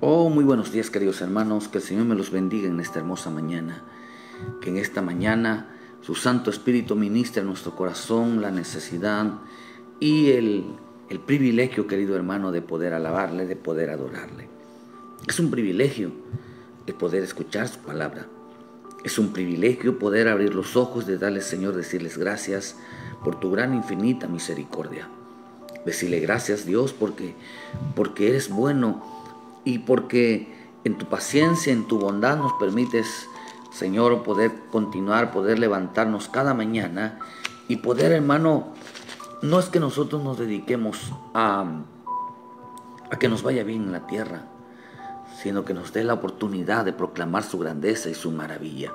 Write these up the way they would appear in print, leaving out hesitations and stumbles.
Oh, muy buenos días, queridos hermanos. Que el Señor me los bendiga en esta hermosa mañana. Que en esta mañana su Santo Espíritu ministre en nuestro corazón la necesidad y el privilegio, querido hermano, de poder alabarle, de poder adorarle. Es un privilegio el poder escuchar su palabra. Es un privilegio poder abrir los ojos, de darle, Señor, decirles gracias por tu gran infinita misericordia. Decirle gracias, Dios, porque eres bueno y porque en tu paciencia, en tu bondad nos permites, Señor, poder continuar, poder levantarnos cada mañana y poder, hermano, no es que nosotros nos dediquemos a que nos vaya bien en la tierra, sino que nos dé la oportunidad de proclamar su grandeza y su maravilla.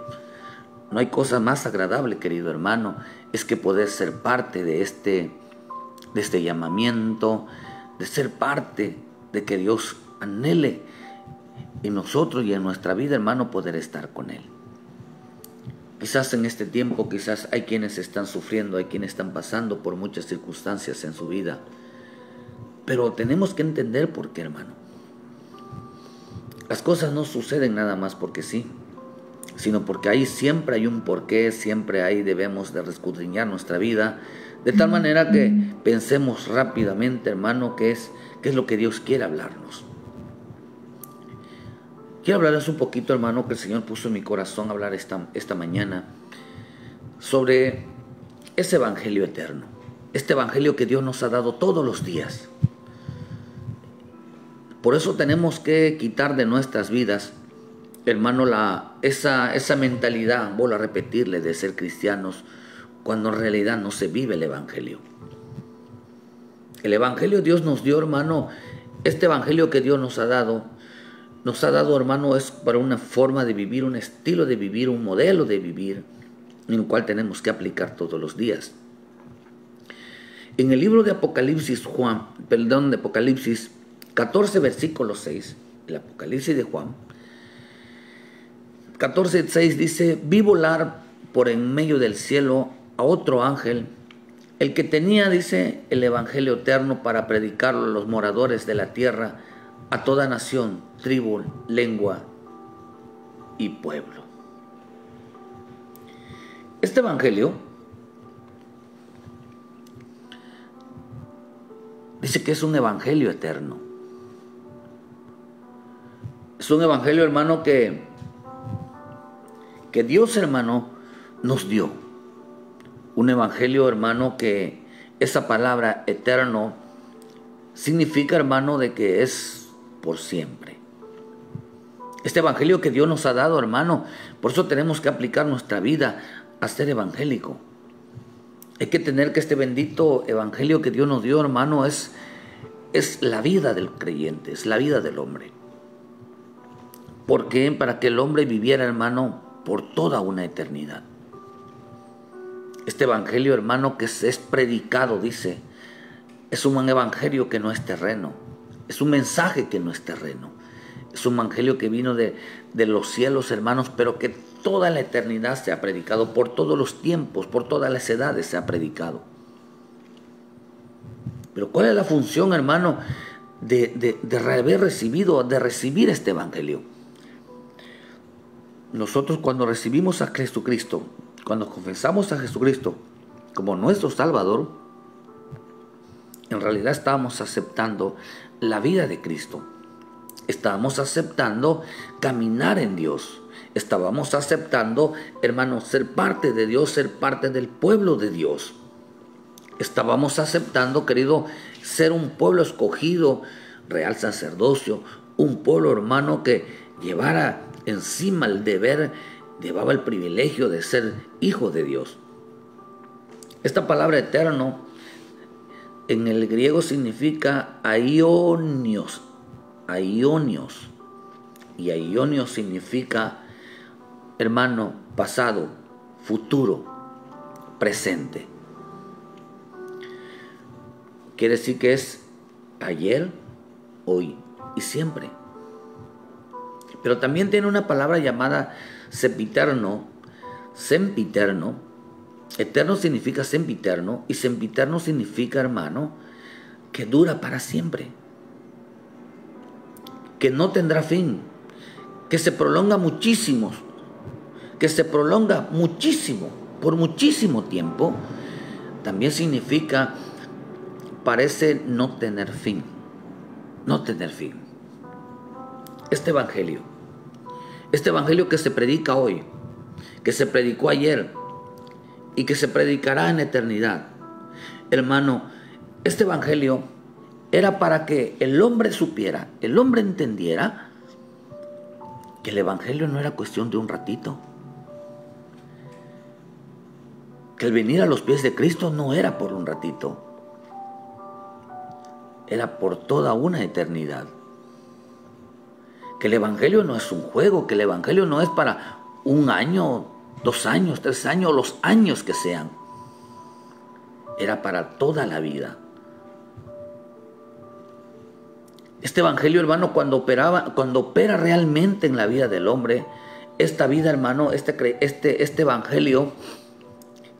No hay cosa más agradable, querido hermano, es que poder ser parte de este llamamiento, de ser parte de que Dios anhele en nosotros y en nuestra vida, hermano, poder estar con Él. Quizás en este tiempo, quizás hay quienes están sufriendo, hay quienes están pasando por muchas circunstancias en su vida, pero tenemos que entender por qué, hermano. Las cosas no suceden nada más porque sí, sino porque ahí siempre hay un porqué, siempre ahí debemos de escudriñar nuestra vida, de tal manera que pensemos rápidamente, hermano, qué es lo que Dios quiere hablarnos. Quiero hablarles un poquito, hermano, que el Señor puso en mi corazón hablar esta mañana sobre ese evangelio eterno, este evangelio que Dios nos ha dado todos los días. Por eso tenemos que quitar de nuestras vidas, hermano, esa mentalidad, vuelvo a repetirle, de ser cristianos, cuando en realidad no se vive el evangelio. El evangelio Dios nos dio, hermano, este evangelio que Dios nos ha dado, hermano, es para una forma de vivir, un estilo de vivir, un modelo de vivir, en el cual tenemos que aplicar todos los días. En el libro de Apocalipsis, de Apocalipsis 14, versículo 6, el Apocalipsis de Juan, 14:6 dice: vi volar por en medio del cielo a otro ángel, el que tenía, dice, el evangelio eterno para predicarlo a los moradores de la tierra, a toda nación, tribu, lengua y pueblo. Este evangelio dice que es un evangelio eterno. Es un evangelio, hermano, que Dios, hermano, nos dio. Un evangelio, hermano, que esa palabra eterno significa, hermano, de que es por siempre. Este evangelio que Dios nos ha dado, hermano, por eso tenemos que aplicar nuestra vida a ser evangélico. Hay que tener que este bendito evangelio que Dios nos dio, hermano, es la vida del creyente, es la vida del hombre. ¿Por qué? Para que el hombre viviera, hermano, por toda una eternidad. Este evangelio, hermano, que es predicado, dice, es un evangelio que no es terreno, es un mensaje que no es terreno, es un evangelio que vino de los cielos, hermanos, pero que toda la eternidad se ha predicado, por todos los tiempos, por todas las edades se ha predicado. Pero ¿cuál es la función, hermano, de recibir este evangelio? Nosotros, cuando recibimos a Jesucristo, cuando confesamos a Jesucristo como nuestro Salvador, en realidad estábamos aceptando la vida de Cristo. Estábamos aceptando caminar en Dios. Estábamos aceptando, hermanos, ser parte de Dios, ser parte del pueblo de Dios. Estábamos aceptando, querido, ser un pueblo escogido, real sacerdocio, un pueblo, hermano, que llevara encima el deber, llevaba el privilegio de ser hijo de Dios. Esta palabra eterno en el griego significa aionios, y aionios significa, hermano, pasado, futuro, presente. Quiere decir que es ayer, hoy y siempre. Pero también tiene una palabra llamada sempiterno. Eterno significa sempiterno, y sempiterno significa, hermano, que dura para siempre. que no tendrá fin, que se prolonga muchísimo, por muchísimo tiempo, también significa, parece no tener fin, no tener fin. Este evangelio que se predica hoy, que se predicó ayer y que se predicará en eternidad, hermano, este evangelio era para que el hombre supiera, el hombre entendiera que el evangelio no era cuestión de un ratito, que el venir a los pies de Cristo no era por un ratito, era por toda una eternidad. Que el evangelio no es un juego, que el evangelio no es para 1 año, 2 años, 3 años, los años que sean. Era para toda la vida. Este evangelio, hermano, cuando opera realmente en la vida del hombre, esta vida, hermano, este evangelio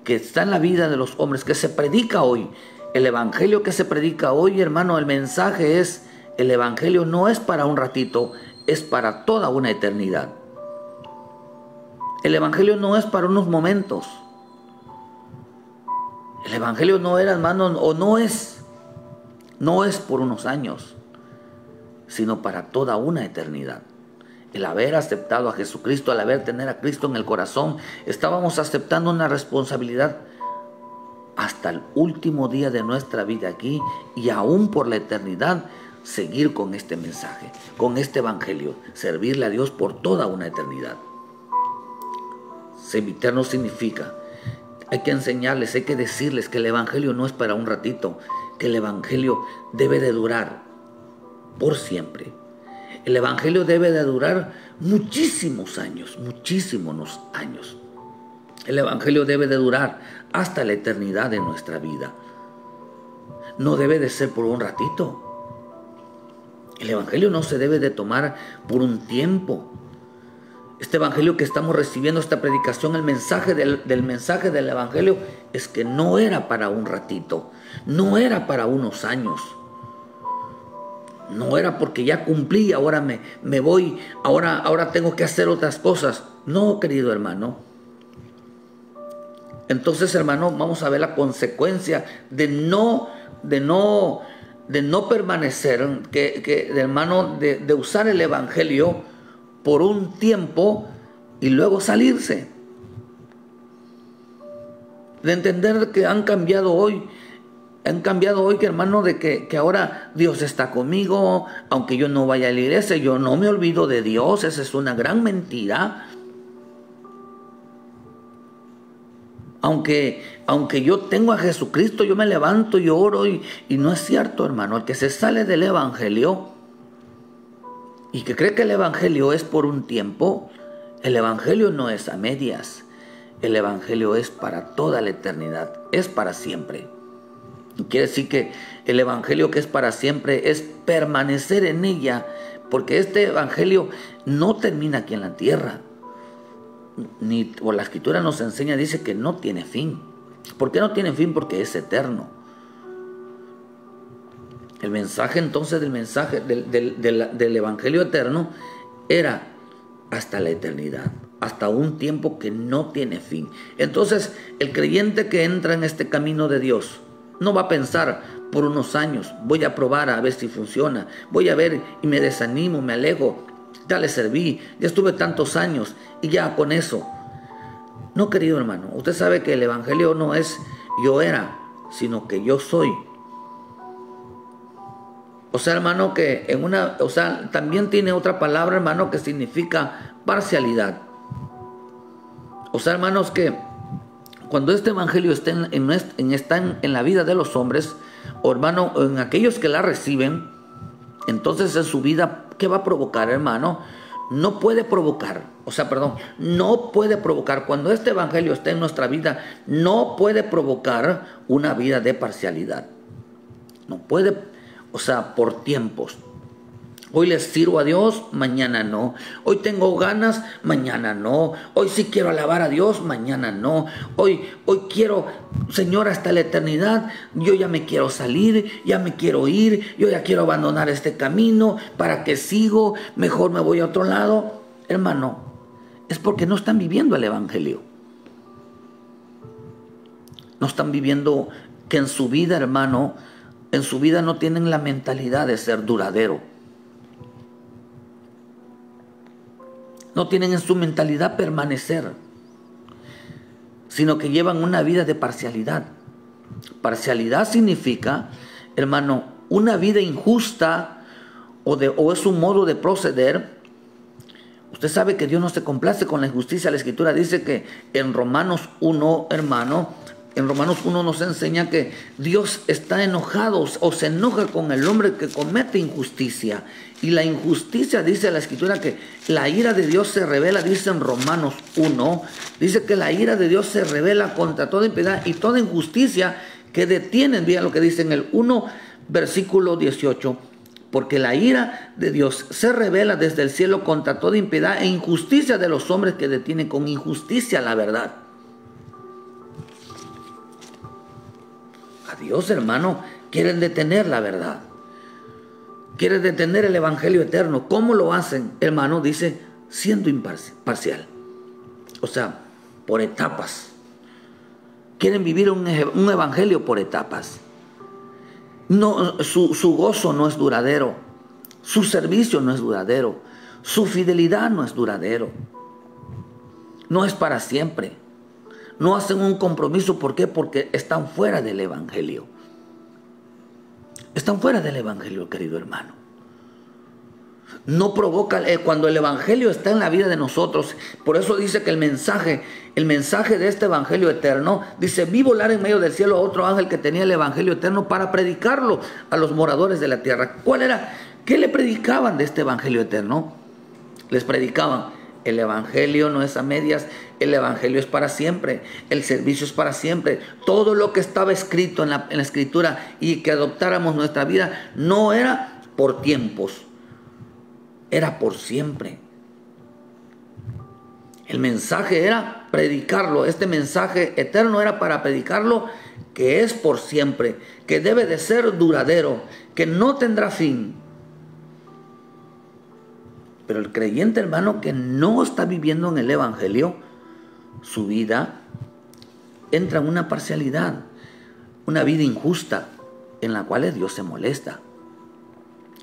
que está en la vida de los hombres, que se predica hoy, el evangelio que se predica hoy, hermano, el mensaje es, el evangelio no es para un ratito, es para toda una eternidad. El evangelio no es para unos momentos. El evangelio no era, hermano, o no es por unos años, sino para toda una eternidad. El haber aceptado a Jesucristo, al tener a Cristo en el corazón, estábamos aceptando una responsabilidad hasta el último día de nuestra vida aquí y aún por la eternidad, seguir con este mensaje, con este evangelio, servirle a Dios por toda una eternidad. Sempiterno significa, hay que enseñarles, hay que decirles que el evangelio no es para un ratito, que el evangelio debe de durar por siempre. El evangelio debe de durar muchísimos años. El evangelio debe de durar hasta la eternidad de nuestra vida. No debe de ser por un ratito. El evangelio no se debe de tomar por un tiempo. Este evangelio que estamos recibiendo, esta predicación, el mensaje del mensaje del evangelio es que no era para un ratito, no era para unos años. No era porque ya cumplí, ahora me voy, ahora tengo que hacer otras cosas. No, querido hermano. Entonces, hermano, vamos a ver la consecuencia de no permanecer, de usar el evangelio por un tiempo y luego salirse. De entender que han cambiado hoy, que hermano, de que ahora Dios está conmigo, aunque yo no vaya a la iglesia, yo no me olvido de Dios. Esa es una gran mentira. Aunque yo tengo a Jesucristo, yo me levanto y oro y no es cierto, hermano. El que se sale del evangelio y que cree que el evangelio es por un tiempo, el evangelio no es a medias. El evangelio es para toda la eternidad, es para siempre. Quiere decir que el evangelio que es para siempre es permanecer en ella, porque este evangelio no termina aquí en la tierra. Por la escritura nos enseña, dice que no tiene fin. ¿Por qué no tiene fin? Porque es eterno. El mensaje entonces del evangelio eterno era hasta la eternidad, hasta un tiempo que no tiene fin. Entonces el creyente que entra en este camino de Dios no va a pensar por unos años, voy a probar a ver si funciona, voy a ver y me desanimo, me alejo, ya le serví, ya estuve tantos años y ya con eso. No, querido hermano, usted sabe que el evangelio no es yo era, sino que yo soy. O sea, hermano, que también tiene otra palabra, hermano, que significa parcialidad. O sea, hermanos, que cuando este evangelio está en la vida de los hombres, o hermano, en aquellos que la reciben, entonces en su vida, ¿qué va a provocar, hermano? No puede provocar, cuando este evangelio está en nuestra vida, no puede provocar una vida de parcialidad. No puede, por tiempos. Hoy les sirvo a Dios, mañana no. Hoy tengo ganas, mañana no. Hoy sí quiero alabar a Dios, mañana no. Hoy quiero, Señor, hasta la eternidad. Yo ya me quiero salir, ya me quiero ir. Yo ya quiero abandonar este camino. ¿Para qué sigo? Mejor me voy a otro lado. Hermano, es porque no están viviendo el Evangelio. No están viviendo que en su vida, hermano, en su vida no tienen la mentalidad de ser duradero. No tienen en su mentalidad permanecer, sino que llevan una vida de parcialidad. Parcialidad significa, hermano, una vida injusta o es un modo de proceder. Usted sabe que Dios no se complace con la injusticia. La Escritura dice que en Romanos 1, hermano, en Romanos 1 nos enseña que Dios está enojado o se enoja con el hombre que comete injusticia. Y la injusticia, dice la Escritura, que la ira de Dios se revela, dice en Romanos 1, dice que la ira de Dios se revela contra toda impiedad y toda injusticia que detienen. Vean lo que dice en el 1, versículo 18. Porque la ira de Dios se revela desde el cielo contra toda impiedad e injusticia de los hombres que detienen con injusticia la verdad. A Dios, hermano, quieren detener la verdad. Quieren detener el evangelio eterno. ¿Cómo lo hacen, hermano? Dice, siendo imparcial. O sea, por etapas. Quieren vivir un evangelio por etapas. No, su gozo no es duradero. Su servicio no es duradero. Su fidelidad no es duradero. No es para siempre. No hacen un compromiso. ¿Por qué? Porque están fuera del evangelio. Están fuera del evangelio, querido hermano. No provoca, cuando el evangelio está en la vida de nosotros, por eso dice que el mensaje de este evangelio eterno, dice, vi volar en medio del cielo a otro ángel que tenía el evangelio eterno para predicarlo a los moradores de la tierra. ¿Cuál era? ¿Qué le predicaban de este evangelio eterno? Les predicaban, el evangelio no es a medias, el evangelio es para siempre, el servicio es para siempre. Todo lo que estaba escrito en la escritura y que adoptáramos nuestra vida no era por tiempos, era por siempre. El mensaje era predicarlo. Este mensaje eterno era para predicarlo, que es por siempre, que debe de ser duradero, que no tendrá fin. Pero el creyente, hermano, que no está viviendo en el evangelio, su vida entra en una parcialidad, una vida injusta, en la cual Dios se molesta.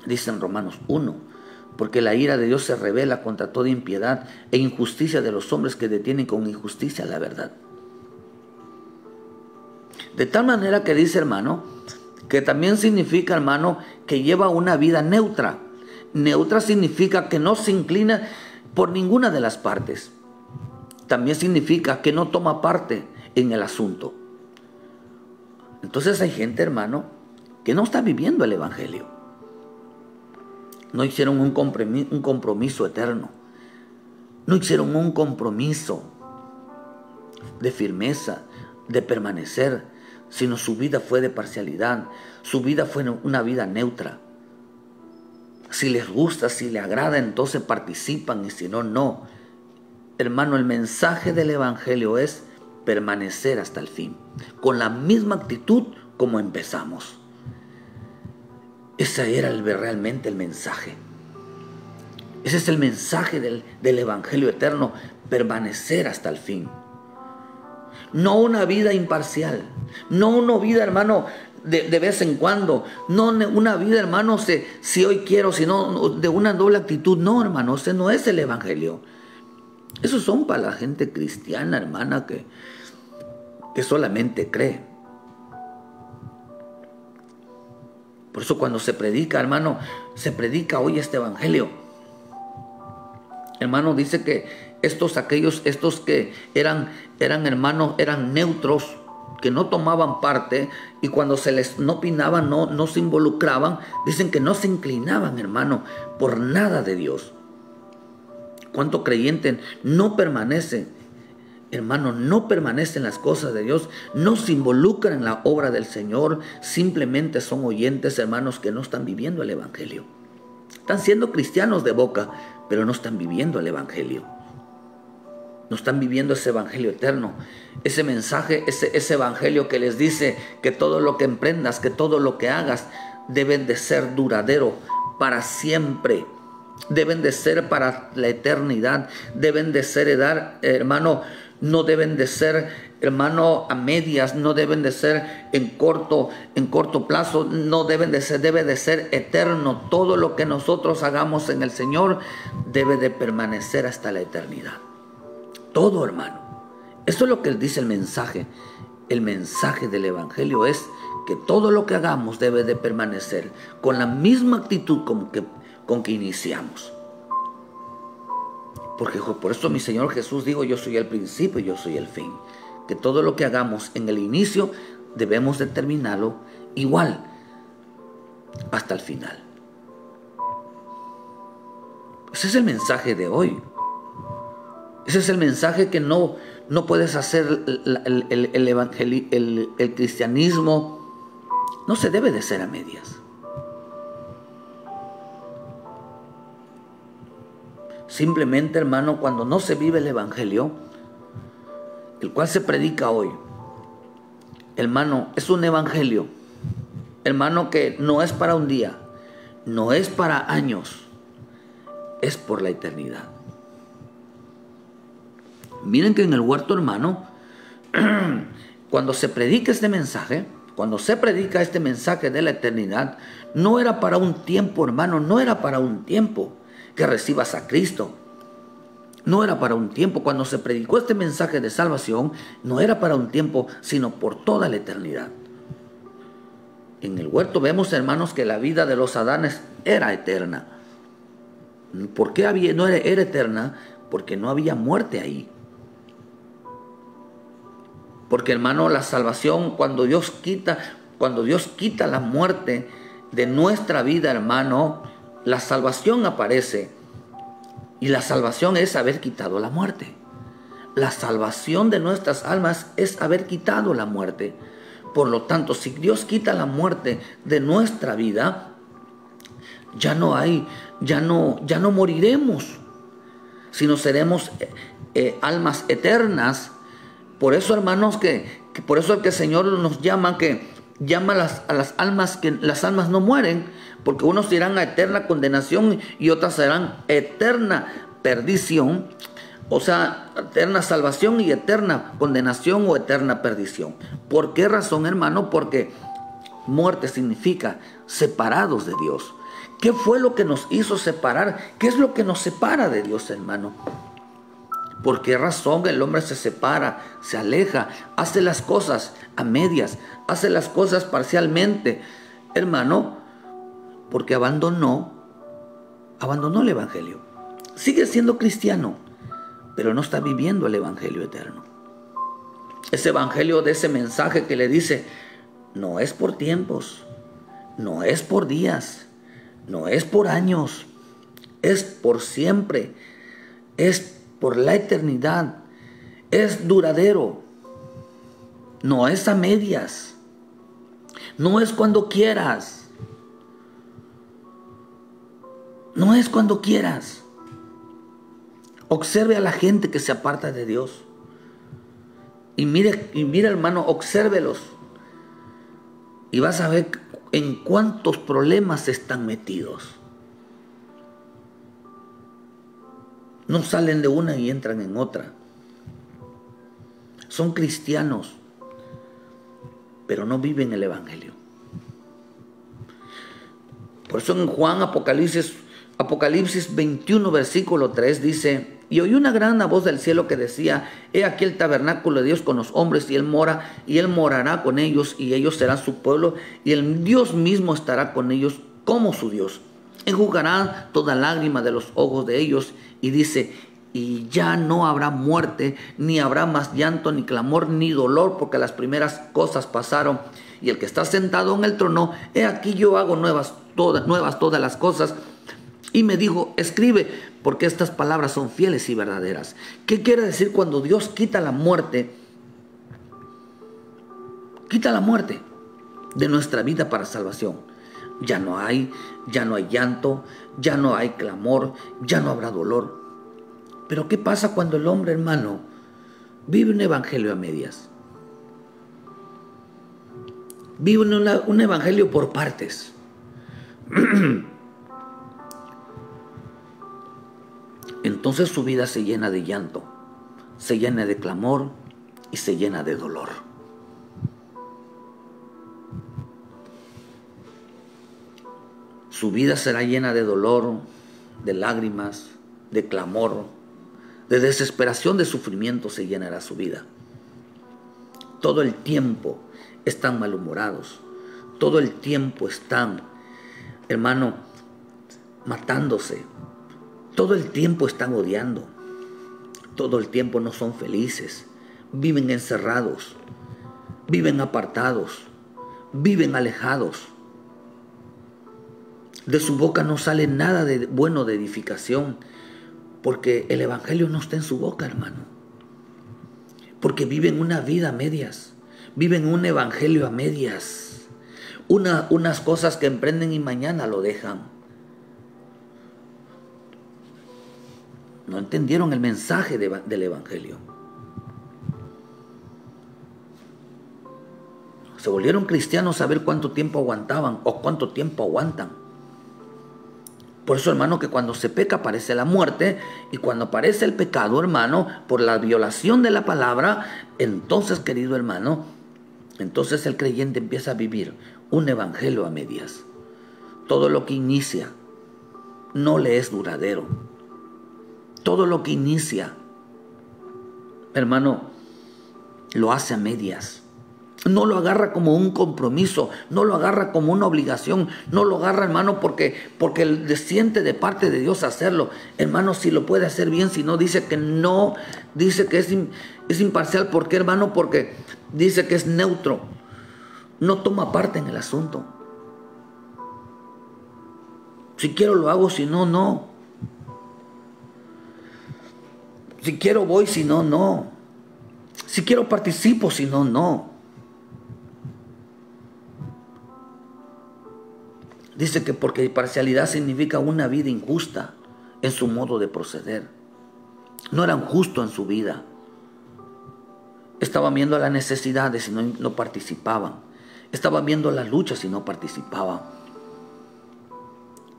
Dice en Romanos 1, porque la ira de Dios se revela contra toda impiedad e injusticia de los hombres que detienen con injusticia la verdad. De tal manera que dice, hermano, que también significa, hermano, que lleva una vida neutra. Neutra significa que no se inclina por ninguna de las partes. También significa que no toma parte en el asunto. Entonces hay gente, hermano, que no está viviendo el evangelio. No hicieron un compromiso eterno. No hicieron un compromiso de firmeza, de permanecer, sino su vida fue de parcialidad. Su vida fue una vida neutra. Si les gusta, si les agrada, entonces participan, y si no, no. Hermano, el mensaje del evangelio es permanecer hasta el fin, con la misma actitud como empezamos. Ese era realmente el mensaje. Ese es el mensaje del evangelio eterno, permanecer hasta el fin. No una vida imparcial, no una vida, hermano, de vez en cuando, no una vida, hermano, si hoy quiero, sino de una doble actitud. No, hermano, ese no es el evangelio. Esos son para la gente cristiana, hermana, que solamente cree. Por eso cuando se predica, hermano, se predica hoy este evangelio. Hermano, dice que estos que eran hermanos, eran neutros, que no tomaban parte, y cuando se les no opinaban, no se involucraban, dicen que no se inclinaban, hermano, por nada de Dios. ¿Cuánto creyente no permanece, hermano, no permanece en las cosas de Dios, no se involucran en la obra del Señor, simplemente son oyentes, hermanos, que no están viviendo el evangelio? Están siendo cristianos de boca, pero no están viviendo el Evangelio. No están viviendo ese Evangelio eterno. Ese mensaje, ese Evangelio que les dice que todo lo que emprendas, que todo lo que hagas, deben de ser duradero para siempre. Deben de ser para la eternidad. Deben de ser, hermano, no deben de ser, hermano, a medias. No deben de ser en corto plazo. No deben de ser, debe de ser eterno. Todo lo que nosotros hagamos en el Señor debe de permanecer hasta la eternidad. Todo, hermano. Esto es lo que dice el mensaje. El mensaje del Evangelio es que todo lo que hagamos debe de permanecer con la misma actitud con que iniciamos. Porque por eso mi Señor Jesús dijo: yo soy el principio y yo soy el fin. Que todo lo que hagamos en el inicio debemos de terminarlo igual hasta el final. Ese es el mensaje de hoy. Ese es el mensaje que no puedes hacer el cristianismo. No se debe de ser a medias. Simplemente, hermano, cuando no se vive el Evangelio, el cual se predica hoy, hermano, es un Evangelio, hermano, que no es para un día, no es para años, es por la eternidad. Miren que en el huerto, hermano, cuando se predica este mensaje, cuando se predica este mensaje de la eternidad, no era para un tiempo, hermano, no era para un tiempo que recibas a Cristo. No era para un tiempo. Cuando se predicó este mensaje de salvación, no era para un tiempo, sino por toda la eternidad. En el huerto vemos, hermanos, que la vida de los Adanes era eterna. ¿Por qué era eterna? Porque no había muerte ahí. Porque, hermano, la salvación, cuando Dios quita la muerte de nuestra vida, hermano, la salvación aparece. Y la salvación es haber quitado la muerte. La salvación de nuestras almas es haber quitado la muerte. Por lo tanto, si Dios quita la muerte de nuestra vida, ya no moriremos, sino seremos almas eternas. Por eso, hermanos, por eso el que el Señor nos llama a las almas, que las almas no mueren, porque unos irán a eterna condenación y otras serán eterna perdición, o sea, eterna salvación y eterna condenación o eterna perdición. ¿Por qué razón, hermano? Porque muerte significa separados de Dios. ¿Qué fue lo que nos hizo separar? ¿Qué es lo que nos separa de Dios, hermano? ¿Por qué razón el hombre se separa, se aleja, hace las cosas a medias, hace las cosas parcialmente? Hermano, porque abandonó el Evangelio. Sigue siendo cristiano, pero no está viviendo el Evangelio eterno. Ese Evangelio de ese mensaje que le dice: no es por tiempos, no es por días, no es por años, es por siempre, es por la eternidad, es duradero, no es a medias, no es cuando quieras, no es cuando quieras. Observe a la gente que se aparta de Dios y mire, hermano, obsérvelos y vas a ver en cuántos problemas están metidos. No salen de una y entran en otra. Son cristianos, pero no viven el Evangelio. Por eso en Juan, Apocalipsis 21, versículo 3 dice: y oí una gran voz del cielo que decía: he aquí el tabernáculo de Dios con los hombres, y él morará con ellos, y ellos serán su pueblo, y el Dios mismo estará con ellos como su Dios. Enjugará toda lágrima de los ojos de ellos. Y dice: y ya no habrá muerte, ni habrá más llanto, ni clamor, ni dolor, porque las primeras cosas pasaron. Y el que está sentado en el trono, he aquí yo hago nuevas todas las cosas. Y me dijo: escribe, porque estas palabras son fieles y verdaderas. ¿Qué quiere decir cuando Dios quita la muerte? Quita la muerte de nuestra vida para salvación. Ya no hay llanto, ya no hay clamor, ya no habrá dolor. Pero ¿qué pasa cuando el hombre, hermano, vive un evangelio a medias? Vive un evangelio por partes. Entonces su vida se llena de llanto, se llena de clamor y se llena de dolor. Su vida será llena de dolor, de lágrimas, de clamor, de desesperación, de sufrimiento se llenará su vida. Todo el tiempo están malhumorados, todo el tiempo están, hermano, matándose, todo el tiempo están odiando, todo el tiempo no son felices, viven encerrados, viven apartados, viven alejados. De su boca no sale nada de bueno de edificación, porque el evangelio no está en su boca, hermano. Porque viven una vida a medias, viven un evangelio a medias. Unas cosas que emprenden y mañana lo dejan. No entendieron el mensaje del evangelio. Se volvieron cristianos a ver cuánto tiempo aguantaban o cuánto tiempo aguantan. Por eso, hermano, que cuando se peca aparece la muerte, y cuando aparece el pecado, hermano, por la violación de la palabra, entonces, querido hermano, entonces el creyente empieza a vivir un evangelio a medias. Todo lo que inicia no le es duradero. Todo lo que inicia, hermano, lo hace a medias. No lo agarra como un compromiso, no lo agarra como una obligación, no lo agarra, hermano, porque él siente de parte de Dios hacerlo. Hermano, si lo puede hacer bien, si no, dice que no, dice que es imparcial. ¿Por qué, hermano? Porque dice que es neutro, no toma parte en el asunto. Si quiero lo hago, si no, no. Si quiero voy, si no, no. Si quiero participo, si no, no. Dice que porque parcialidad significa una vida injusta en su modo de proceder. No eran justos en su vida. Estaban viendo las necesidades y no participaban. Estaban viendo las luchas y no participaban.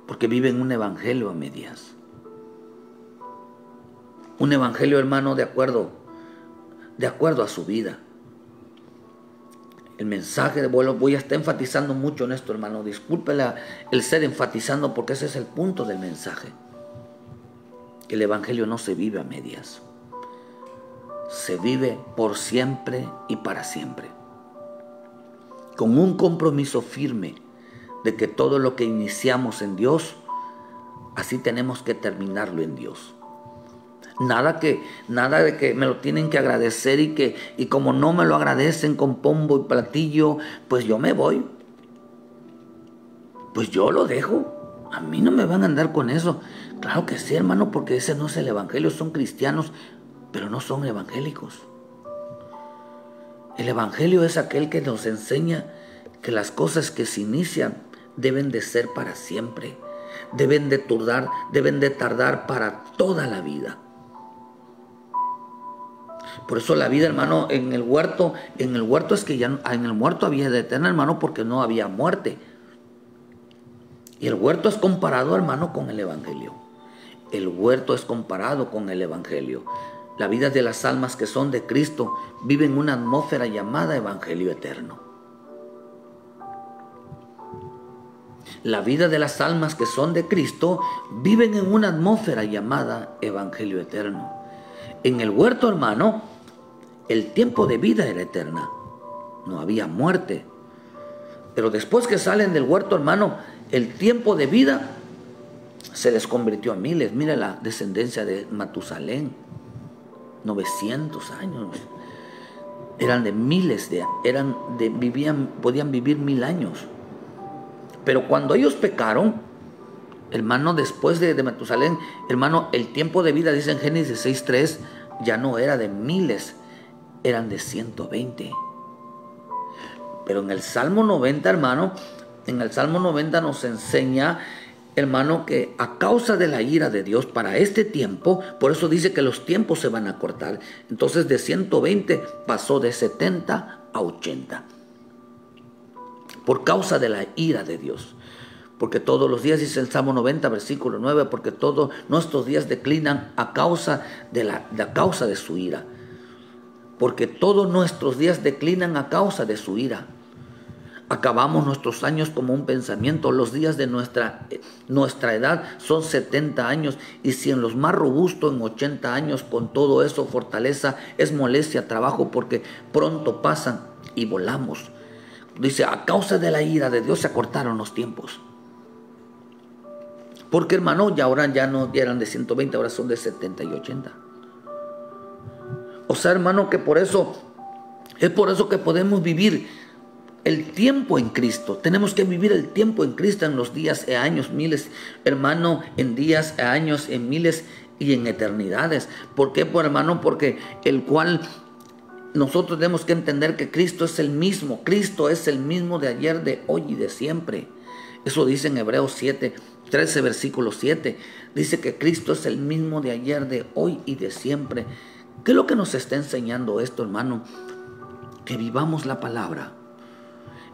Porque viven un evangelio a medias. Un evangelio, hermano, de acuerdo a su vida. El mensaje, voy a estar enfatizando mucho en esto, hermano. Disculpe el ser enfatizando, porque ese es el punto del mensaje. El evangelio no se vive a medias. Se vive por siempre y para siempre. Con un compromiso firme de que todo lo que iniciamos en Dios, así tenemos que terminarlo en Dios. Nada de que me lo tienen que agradecer y como no me lo agradecen con pombo y platillo, pues yo me voy. Pues yo lo dejo. A mí no me van a andar con eso. Claro que sí, hermano, porque ese no es el evangelio. Son cristianos, pero no son evangélicos. El evangelio es aquel que nos enseña que las cosas que se inician deben de ser para siempre. Deben de tardar para toda la vida. Por eso la vida, hermano, en el huerto es que ya en el huerto había vida eterna, hermano, porque no había muerte. Y el huerto es comparado, hermano, con el evangelio. El huerto es comparado con el evangelio. La vida de las almas que son de Cristo viven una atmósfera llamada evangelio eterno. La vida de las almas que son de Cristo viven en una atmósfera llamada evangelio eterno. En el huerto, hermano, el tiempo de vida era eterna. No había muerte. Pero después que salen del huerto, hermano, el tiempo de vida se les convirtió a miles. Mira la descendencia de Matusalén. 900 años. Eran de miles, podían vivir 1000 años. Pero cuando ellos pecaron, hermano, después de Matusalén, hermano, el tiempo de vida, dice en Génesis 6:3, ya no era de miles, eran de 120. Pero en el Salmo 90, hermano, en el Salmo 90 nos enseña, hermano, que a causa de la ira de Dios para este tiempo, por eso dice que los tiempos se van a cortar. Entonces de 120 pasó de 70 a 80. Por causa de la ira de Dios. Porque todos los días, dice el Salmo 90, versículo 9, porque todos nuestros días declinan a causa de su ira. Porque todos nuestros días declinan a causa de su ira. Acabamos nuestros años como un pensamiento. Los días de nuestra edad son 70 años. Y si en los más robustos en 80 años, con todo eso, fortaleza, es molestia, trabajo, porque pronto pasan y volamos. Dice, a causa de la ira de Dios se acortaron los tiempos. Porque, hermano, ya ahora ya no eran de 120, ahora son de 70 y 80. O sea, hermano, que es por eso que podemos vivir el tiempo en Cristo. Tenemos que vivir el tiempo en Cristo en los días, en años, miles, hermano, en días, en años, en miles y en eternidades. ¿Por qué, hermano? Porque el cual nosotros tenemos que entender que Cristo es el mismo. Cristo es el mismo de ayer, de hoy y de siempre. Eso dice en Hebreos 13, versículo 7. Dice que Cristo es el mismo de ayer, de hoy y de siempre. ¿Qué es lo que nos está enseñando esto, hermano? Que vivamos la palabra.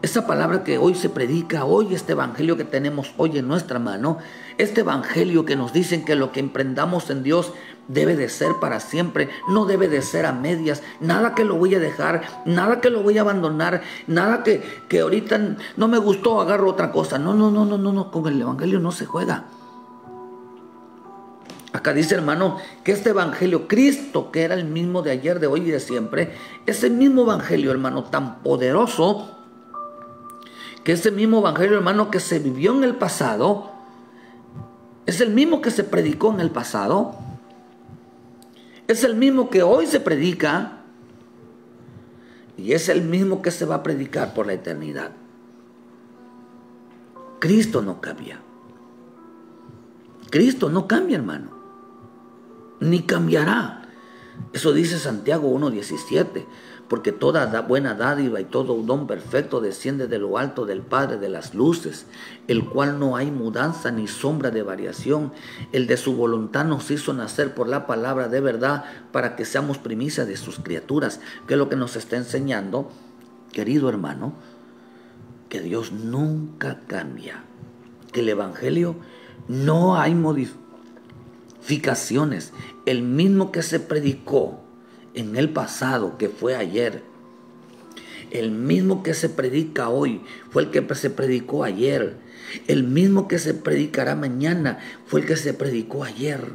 Esa palabra que hoy se predica, hoy este evangelio que tenemos hoy en nuestra mano, este evangelio que nos dicen que lo que emprendamos en Dios debe de ser para siempre, no debe de ser a medias, nada que lo voy a dejar, nada que lo voy a abandonar, nada que ahorita no me gustó, agarro otra cosa. No, con el evangelio no se juega. Acá dice, hermano, que este evangelio, Cristo, que era el mismo de ayer, de hoy y de siempre, ese mismo evangelio, hermano, tan poderoso, que ese mismo evangelio, hermano, que se vivió en el pasado, es el mismo que se predicó en el pasado, es el mismo que hoy se predica y es el mismo que se va a predicar por la eternidad. Cristo no cambia. Cristo no cambia, hermano, ni cambiará. Eso dice Santiago 1:17. Porque toda buena dádiva y todo don perfecto desciende de lo alto del Padre de las luces, el cual no hay mudanza ni sombra de variación. El de su voluntad nos hizo nacer por la palabra de verdad para que seamos primicias de sus criaturas. Que es lo que nos está enseñando, querido hermano, que Dios nunca cambia. Que el evangelio no hay modificaciones. El mismo que se predicó en el pasado, que fue ayer, el mismo que se predica hoy fue el que se predicó ayer. El mismo que se predicará mañana fue el que se predicó ayer.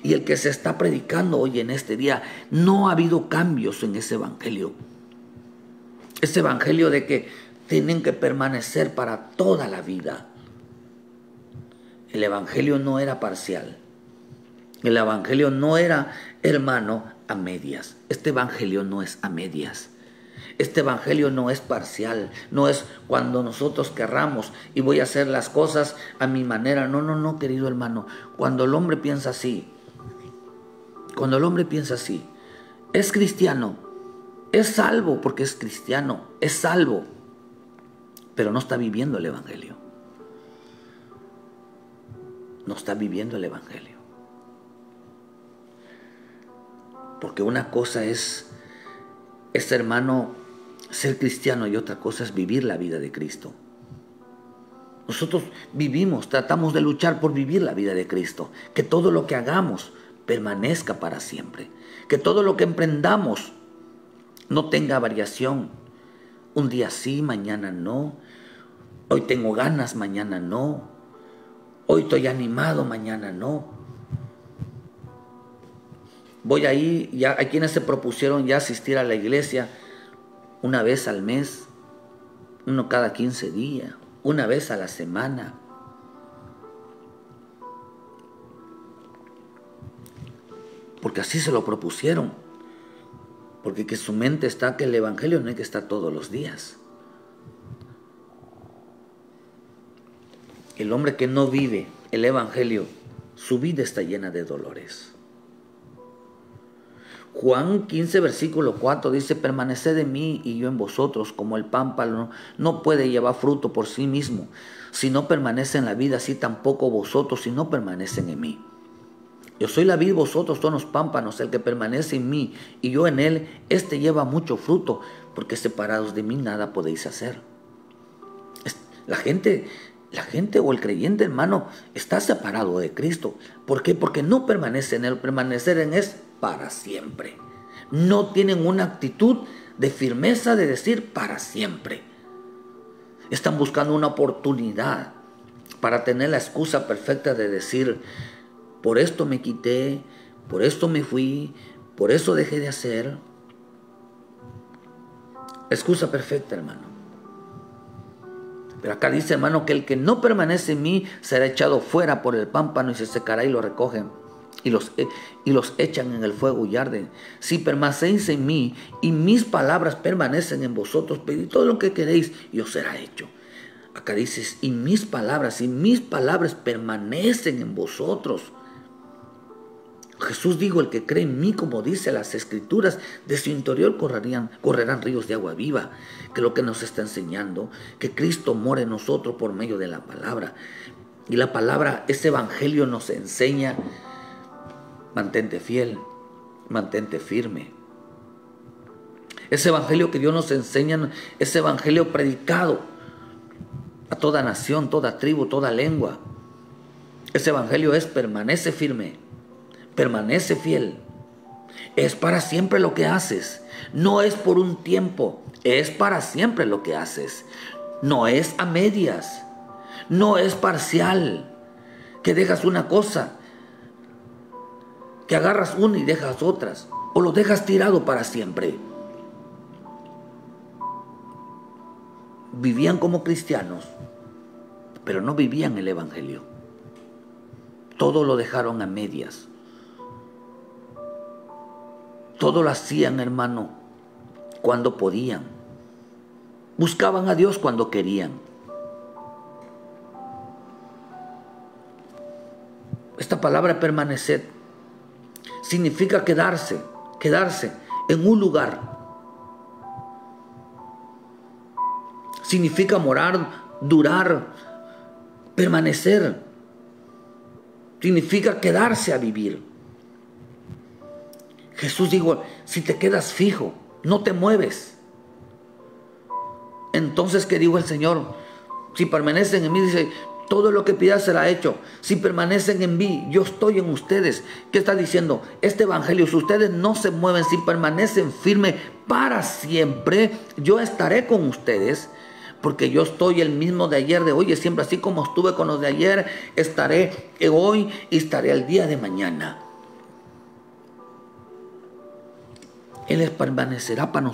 Y el que se está predicando hoy en este día, no ha habido cambios en ese evangelio. Ese evangelio de que tienen que permanecer para toda la vida. El evangelio no era parcial. El evangelio no era, hermano, a medias. Este evangelio no es a medias. Este evangelio no es parcial. No es cuando nosotros querramos y voy a hacer las cosas a mi manera. No, querido hermano. Cuando el hombre piensa así, es cristiano, es salvo porque es cristiano, es salvo, pero no está viviendo el evangelio. No está viviendo el evangelio. Porque una cosa es, hermano, ser cristiano y otra cosa es vivir la vida de Cristo. Nosotros tratamos de luchar por vivir la vida de Cristo. Que todo lo que hagamos permanezca para siempre. Que todo lo que emprendamos no tenga variación. Un día sí, mañana no. Hoy tengo ganas, mañana no. Hoy estoy animado, mañana no. Voy ahí, ya hay quienes se propusieron ya asistir a la iglesia una vez al mes, uno cada 15 días, una vez a la semana. Porque así se lo propusieron. Porque que su mente está que el evangelio no hay que estar todos los días. El hombre que no vive el evangelio, su vida está llena de dolores. Juan 15, versículo 4 dice: permaneced en mí y yo en vosotros, como el pámpano no puede llevar fruto por sí mismo, si no permanece en la vid, así tampoco vosotros si no permanecen en mí. Yo soy la vid, vosotros son los pámpanos. El que permanece en mí y yo en él, éste lleva mucho fruto, porque separados de mí nada podéis hacer. La gente o el creyente, hermano, está separado de Cristo. ¿Por qué? Porque no permanece en él. Permanecer en él es para siempre. No tienen una actitud de firmeza de decir para siempre. Están buscando una oportunidad para tener la excusa perfecta de decir: por esto me quité, por esto me fui, por eso dejé de hacer. Excusa perfecta, hermano. Pero acá dice, hermano, que el que no permanece en mí será echado fuera por el pámpano y se secará, y lo recogen y los echan en el fuego y arden. Si permanecéis en mí y mis palabras permanecen en vosotros, pedid todo lo que queréis y os será hecho. Acá dices, y mis palabras permanecen en vosotros. Jesús dijo: el que cree en mí, como dice las Escrituras, de su interior correrán ríos de agua viva. Que lo que nos está enseñando, que Cristo mora en nosotros por medio de la palabra. Y la palabra, ese evangelio nos enseña: mantente fiel, mantente firme. Ese evangelio que Dios nos enseña, ese evangelio predicado a toda nación, toda tribu, toda lengua. Ese evangelio es: permanece firme, permanece fiel. Es para siempre lo que haces. No es por un tiempo, es para siempre lo que haces. No es a medias, no es parcial, que dejas una cosa, que agarras una y dejas otras, o lo dejas tirado para siempre. Vivían como cristianos, pero no vivían el evangelio. Todo lo dejaron a medias. Todo lo hacían, hermano, cuando podían. Buscaban a Dios cuando querían. Esta palabra permanecer significa quedarse en un lugar. Significa morar, durar, permanecer. Significa quedarse a vivir. Jesús dijo: si te quedas fijo, no te mueves. Entonces, ¿qué dijo el Señor? Si permanecen en mí, dice, todo lo que pidas será hecho. Si permanecen en mí, yo estoy en ustedes. ¿Qué está diciendo? Este evangelio, si ustedes no se mueven, si permanecen firmes para siempre, yo estaré con ustedes. Porque yo estoy el mismo de ayer, de hoy, y siempre, así como estuve con los de ayer, estaré hoy y estaré el día de mañana. Él permanecerá con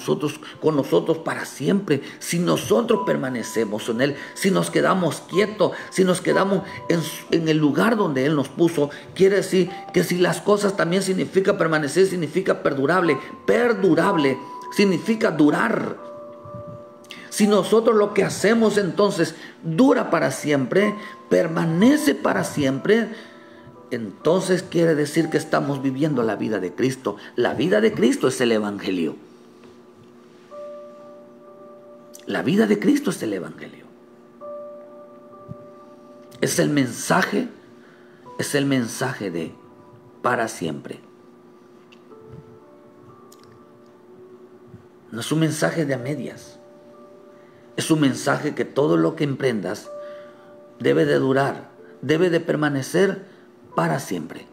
nosotros para siempre. Si nosotros permanecemos en Él, si nos quedamos quietos, si nos quedamos en el lugar donde Él nos puso, quiere decir que si las cosas también significa permanecer, significa perdurable. Perdurable significa durar. Si nosotros lo que hacemos entonces dura para siempre, permanece para siempre, entonces quiere decir que estamos viviendo la vida de Cristo. La vida de Cristo es el evangelio. La vida de Cristo es el evangelio. Es el mensaje de para siempre. No es un mensaje de a medias. Es un mensaje que todo lo que emprendas debe de durar, debe de permanecer para siempre.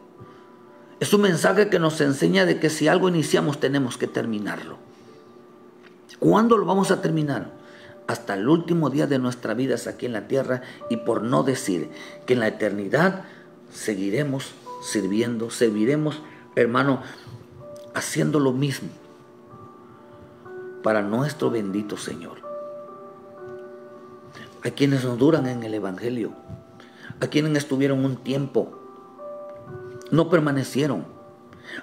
Es un mensaje que nos enseña de que si algo iniciamos tenemos que terminarlo. ¿Cuándo lo vamos a terminar? Hasta el último día de nuestra vida aquí en la tierra, y por no decir que en la eternidad seguiremos sirviendo, seguiremos, hermano, haciendo lo mismo para nuestro bendito Señor. Hay quienes nos duran en el evangelio, hay quienes estuvieron un tiempo, no permanecieron.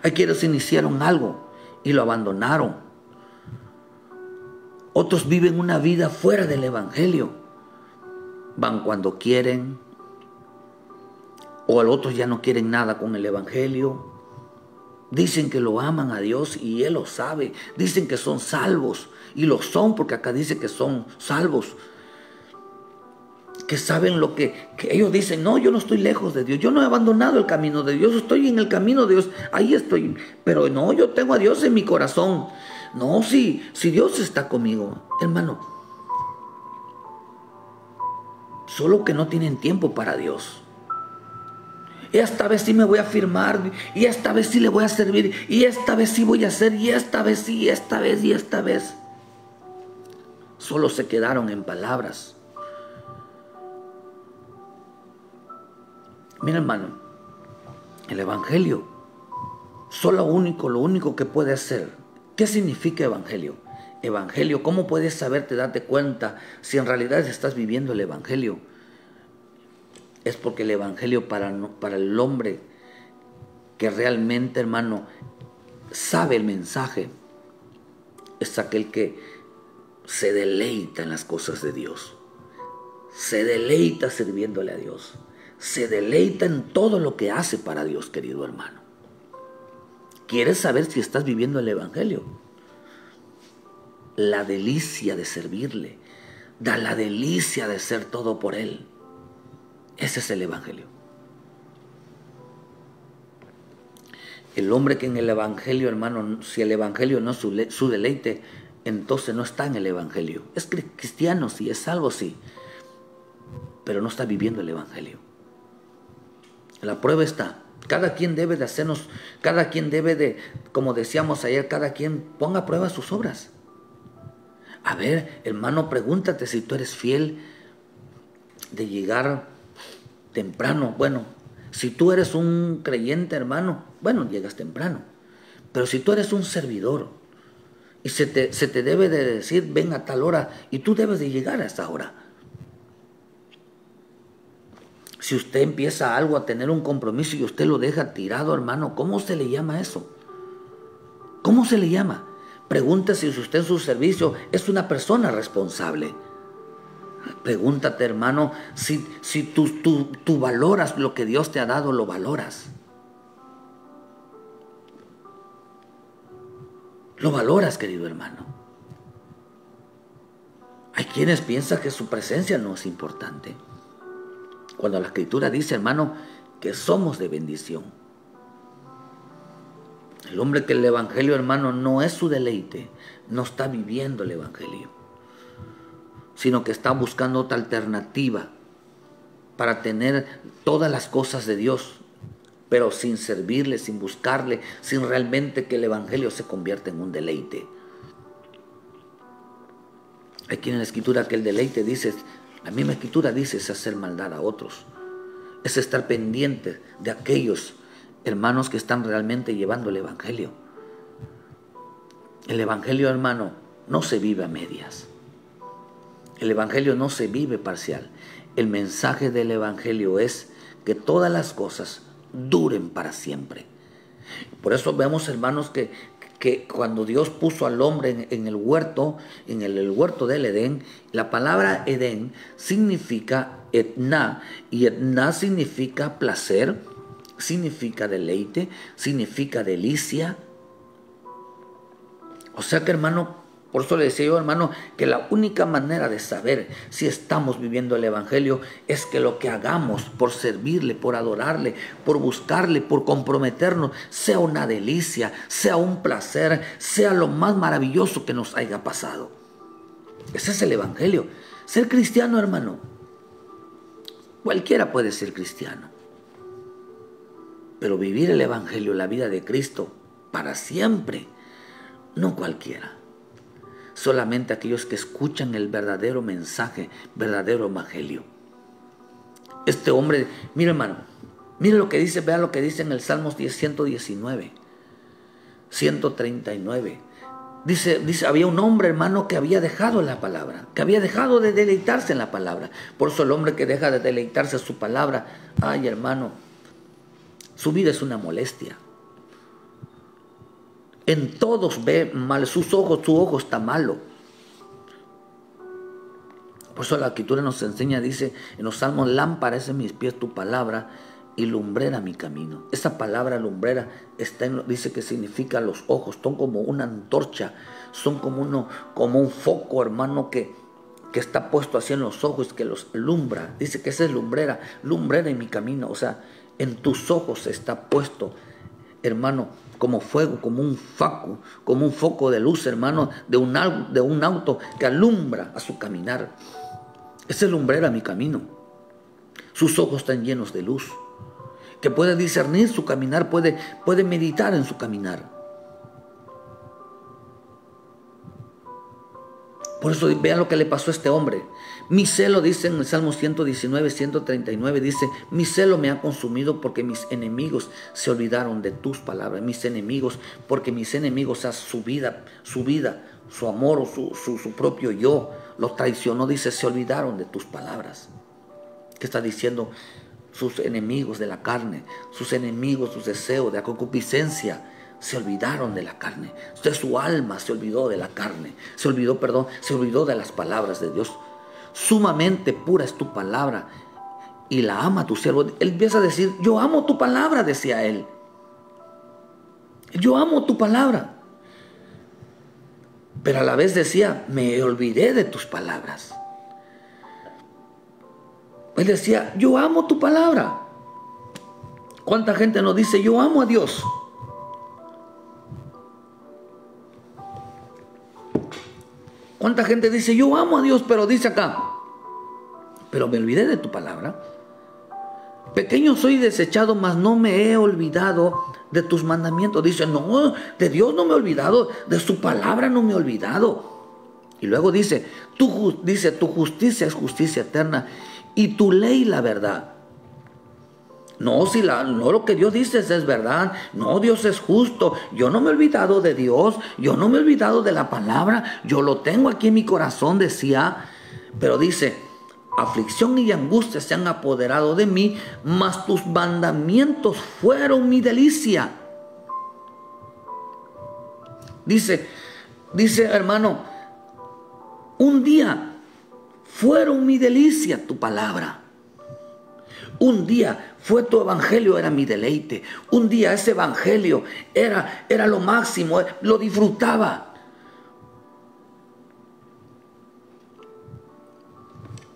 Hay quienes iniciaron algo y lo abandonaron. Otros viven una vida fuera del evangelio. Van cuando quieren, o otros ya no quieren nada con el evangelio. Dicen que lo aman a Dios y Él lo sabe. Dicen que son salvos y lo son, porque acá dice que son salvos. Que saben lo que ellos dicen: no, yo no estoy lejos de Dios, yo no he abandonado el camino de Dios, estoy en el camino de Dios, ahí estoy, pero no, yo tengo a Dios en mi corazón. No, si Dios está conmigo, hermano, solo que no tienen tiempo para Dios. Y esta vez sí me voy a firmar, y esta vez sí le voy a servir, y esta vez sí voy a hacer, y esta vez sí, y esta vez y esta vez. Solo se quedaron en palabras. Mira, hermano, el evangelio, lo único que puede hacer. ¿Qué significa evangelio? Evangelio, ¿cómo puedes saberte, darte cuenta si en realidad estás viviendo el evangelio? Es porque el evangelio para el hombre que realmente, hermano, sabe el mensaje, es aquel que se deleita en las cosas de Dios, se deleita sirviéndole a Dios, se deleita en todo lo que hace para Dios, querido hermano. ¿Quieres saber si estás viviendo el evangelio? La delicia de servirle, da la delicia de ser todo por Él. Ese es el evangelio. El hombre que en el evangelio, hermano, si el evangelio no es su deleite, entonces no está en el evangelio. Es cristiano, sí, es salvo, sí, pero no está viviendo el evangelio. La prueba está. Cada quien debe de hacernos, cada quien debe de, como decíamos ayer, cada quien ponga a prueba sus obras. A ver, hermano, pregúntate si tú eres fiel de llegar temprano. Bueno, si tú eres un creyente, hermano, bueno, llegas temprano. Pero si tú eres un servidor y se te debe de decir: ven a tal hora, y tú debes de llegar a esa hora. Si usted empieza algo a tener un compromiso y usted lo deja tirado, hermano, ¿cómo se le llama eso? ¿Cómo se le llama? Pregúntese si usted en su servicio es una persona responsable. Pregúntate, hermano, si tú valoras lo que Dios te ha dado, lo valoras. Lo valoras, querido hermano. Hay quienes piensan que su presencia no es importante, cuando la Escritura dice, hermano, que somos de bendición. El hombre que el evangelio, hermano, no es su deleite, no está viviendo el evangelio, sino que está buscando otra alternativa para tener todas las cosas de Dios, pero sin servirle, sin buscarle, sin realmente que el evangelio se convierta en un deleite. Aquí en la Escritura que el deleite dice, la misma Escritura dice, es hacer maldad a otros, es estar pendiente de aquellos hermanos que están realmente llevando el evangelio. El evangelio, hermano, no se vive a medias. El evangelio no se vive parcial. El mensaje del evangelio es que todas las cosas duren para siempre. Por eso vemos, hermanos, que cuando Dios puso al hombre en el huerto, en el huerto del Edén, la palabra Edén significa etna, y etna significa placer, significa deleite, significa delicia. O sea que, hermano, por eso le decía yo, hermano, que la única manera de saber si estamos viviendo el evangelio es que lo que hagamos por servirle, por adorarle, por buscarle, por comprometernos, sea una delicia, sea un placer, sea lo más maravilloso que nos haya pasado. Ese es el evangelio. Ser cristiano, hermano, cualquiera puede ser cristiano, pero vivir el evangelio, la vida de Cristo para siempre, no cualquiera. Solamente aquellos que escuchan el verdadero mensaje, verdadero evangelio. Este hombre, mira, hermano, mira lo que dice, vea lo que dice en el Salmos 119, 139. Dice, había un hombre, hermano, que había dejado la palabra, que había dejado de deleitarse en la palabra. Por eso el hombre que deja de deleitarse en su palabra, ay, hermano, su vida es una molestia. En todos ve mal, su ojo está malo. Por eso la Escritura nos enseña, dice en los Salmos, lámpara es en mis pies tu palabra y lumbrera mi camino. Esa palabra lumbrera dice que significa los ojos, son como una antorcha, son como un foco, hermano, que está puesto así en los ojos, que los alumbra. Dice que esa es lumbrera en mi camino. O sea, en tus ojos está puesto, hermano, como fuego, como un foco de luz, hermano, de un auto que alumbra a su caminar. Esa es lumbrera mi camino. Sus ojos están llenos de luz, que puede discernir su caminar, puede meditar en su caminar. Por eso vean lo que le pasó a este hombre. Mi celo, dice en el Salmo 119, 139, dice: mi celo me ha consumido porque mis enemigos se olvidaron de tus palabras. Mis enemigos, porque mis enemigos, o sea, su vida, su amor o su propio yo, lo traicionó. Dice, se olvidaron de tus palabras. ¿Qué está diciendo? Sus enemigos de la carne, sus enemigos, sus deseos de la concupiscencia, se olvidaron de la carne. Usted, su alma se olvidó de la carne, se olvidó de las palabras de Dios. Sumamente pura es tu palabra y la ama tu siervo. Él empieza a decir: yo amo tu palabra, decía él. Yo amo tu palabra. Pero a la vez decía: me olvidé de tus palabras. Él decía: yo amo tu palabra. ¿Cuánta gente nos dice: yo amo a Dios? ¿Cuánta gente dice: yo amo a Dios? Pero dice acá: pero me olvidé de tu palabra. Pequeño soy desechado, mas no me he olvidado de tus mandamientos. Dice: no, de Dios no me he olvidado, de su palabra no me he olvidado. Y luego dice: tu justicia es justicia eterna y tu ley la verdad. No, no lo que Dios dice es verdad. No, Dios es justo. Yo no me he olvidado de Dios. Yo no me he olvidado de la palabra. Yo lo tengo aquí en mi corazón, decía. Pero dice: aflicción y angustia se han apoderado de mí, mas tus mandamientos fueron mi delicia. Dice hermano, un día fueron mi delicia tu palabra. Un día fue tu evangelio, era mi deleite. Un día ese evangelio era lo máximo, lo disfrutaba.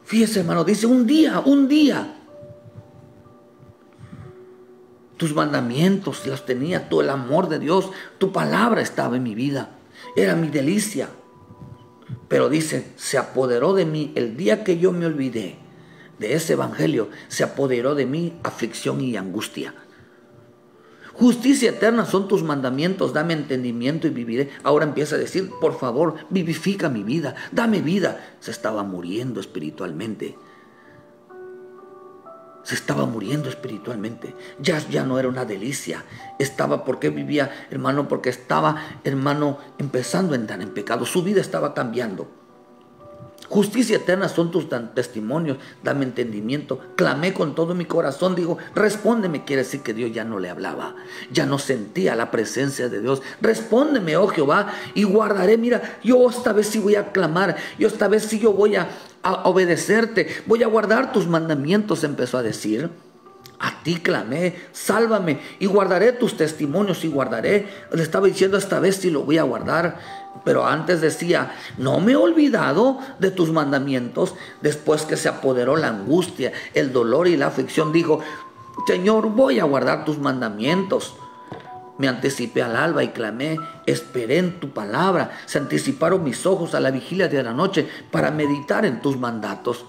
Fíjese, hermano, dice: un día. Tus mandamientos los tenía, todo el amor de Dios, tu palabra estaba en mi vida, era mi delicia. Pero dice: se apoderó de mí el día que yo me olvidé de ese evangelio, se apoderó de mí aflicción y angustia. Justicia eterna son tus mandamientos, dame entendimiento y viviré. Ahora empieza a decir: por favor, vivifica mi vida, dame vida. Se estaba muriendo espiritualmente. Se estaba muriendo espiritualmente. Ya no era una delicia. ¿Por qué vivía, hermano? Porque estaba, hermano, empezando a entrar en pecado. Su vida estaba cambiando. Justicia eterna son tus testimonios, dame entendimiento. Clamé con todo mi corazón, digo: respóndeme. Quiere decir que Dios ya no le hablaba, ya no sentía la presencia de Dios. Respóndeme, oh Jehová, y guardaré. Mira, yo esta vez sí voy a clamar, yo esta vez sí yo voy a obedecerte, voy a guardar tus mandamientos, empezó a decir. A ti clamé, sálvame, y guardaré tus testimonios, y guardaré. Le estaba diciendo: esta vez sí lo voy a guardar. Pero antes decía: no me he olvidado de tus mandamientos. Después que se apoderó la angustia, el dolor y la aflicción, dijo: Señor, voy a guardar tus mandamientos. Me anticipé al alba y clamé, esperé en tu palabra. Se anticiparon mis ojos a la vigilia de la noche para meditar en tus mandatos.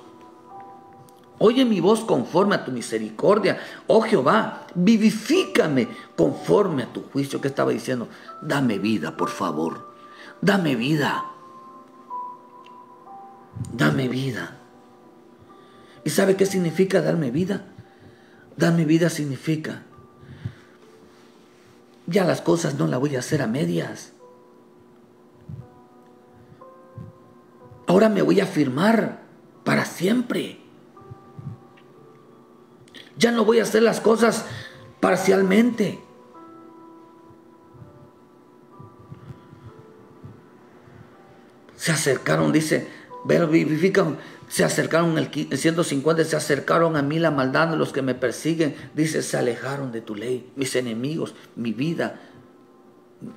Oye mi voz conforme a tu misericordia. Oh Jehová, vivifícame conforme a tu juicio. ¿Qué estaba diciendo? Dame vida, por favor. Dame vida. Dame vida. ¿Y sabe qué significa darme vida? Darme vida significa: ya las cosas no las voy a hacer a medias. Ahora me voy a firmar para siempre. Ya no voy a hacer las cosas parcialmente. Se acercaron, dice: vivifican Se acercaron, el 150, se acercaron a mí la maldad de los que me persiguen. Dice, se alejaron de tu ley. Mis enemigos, mi vida.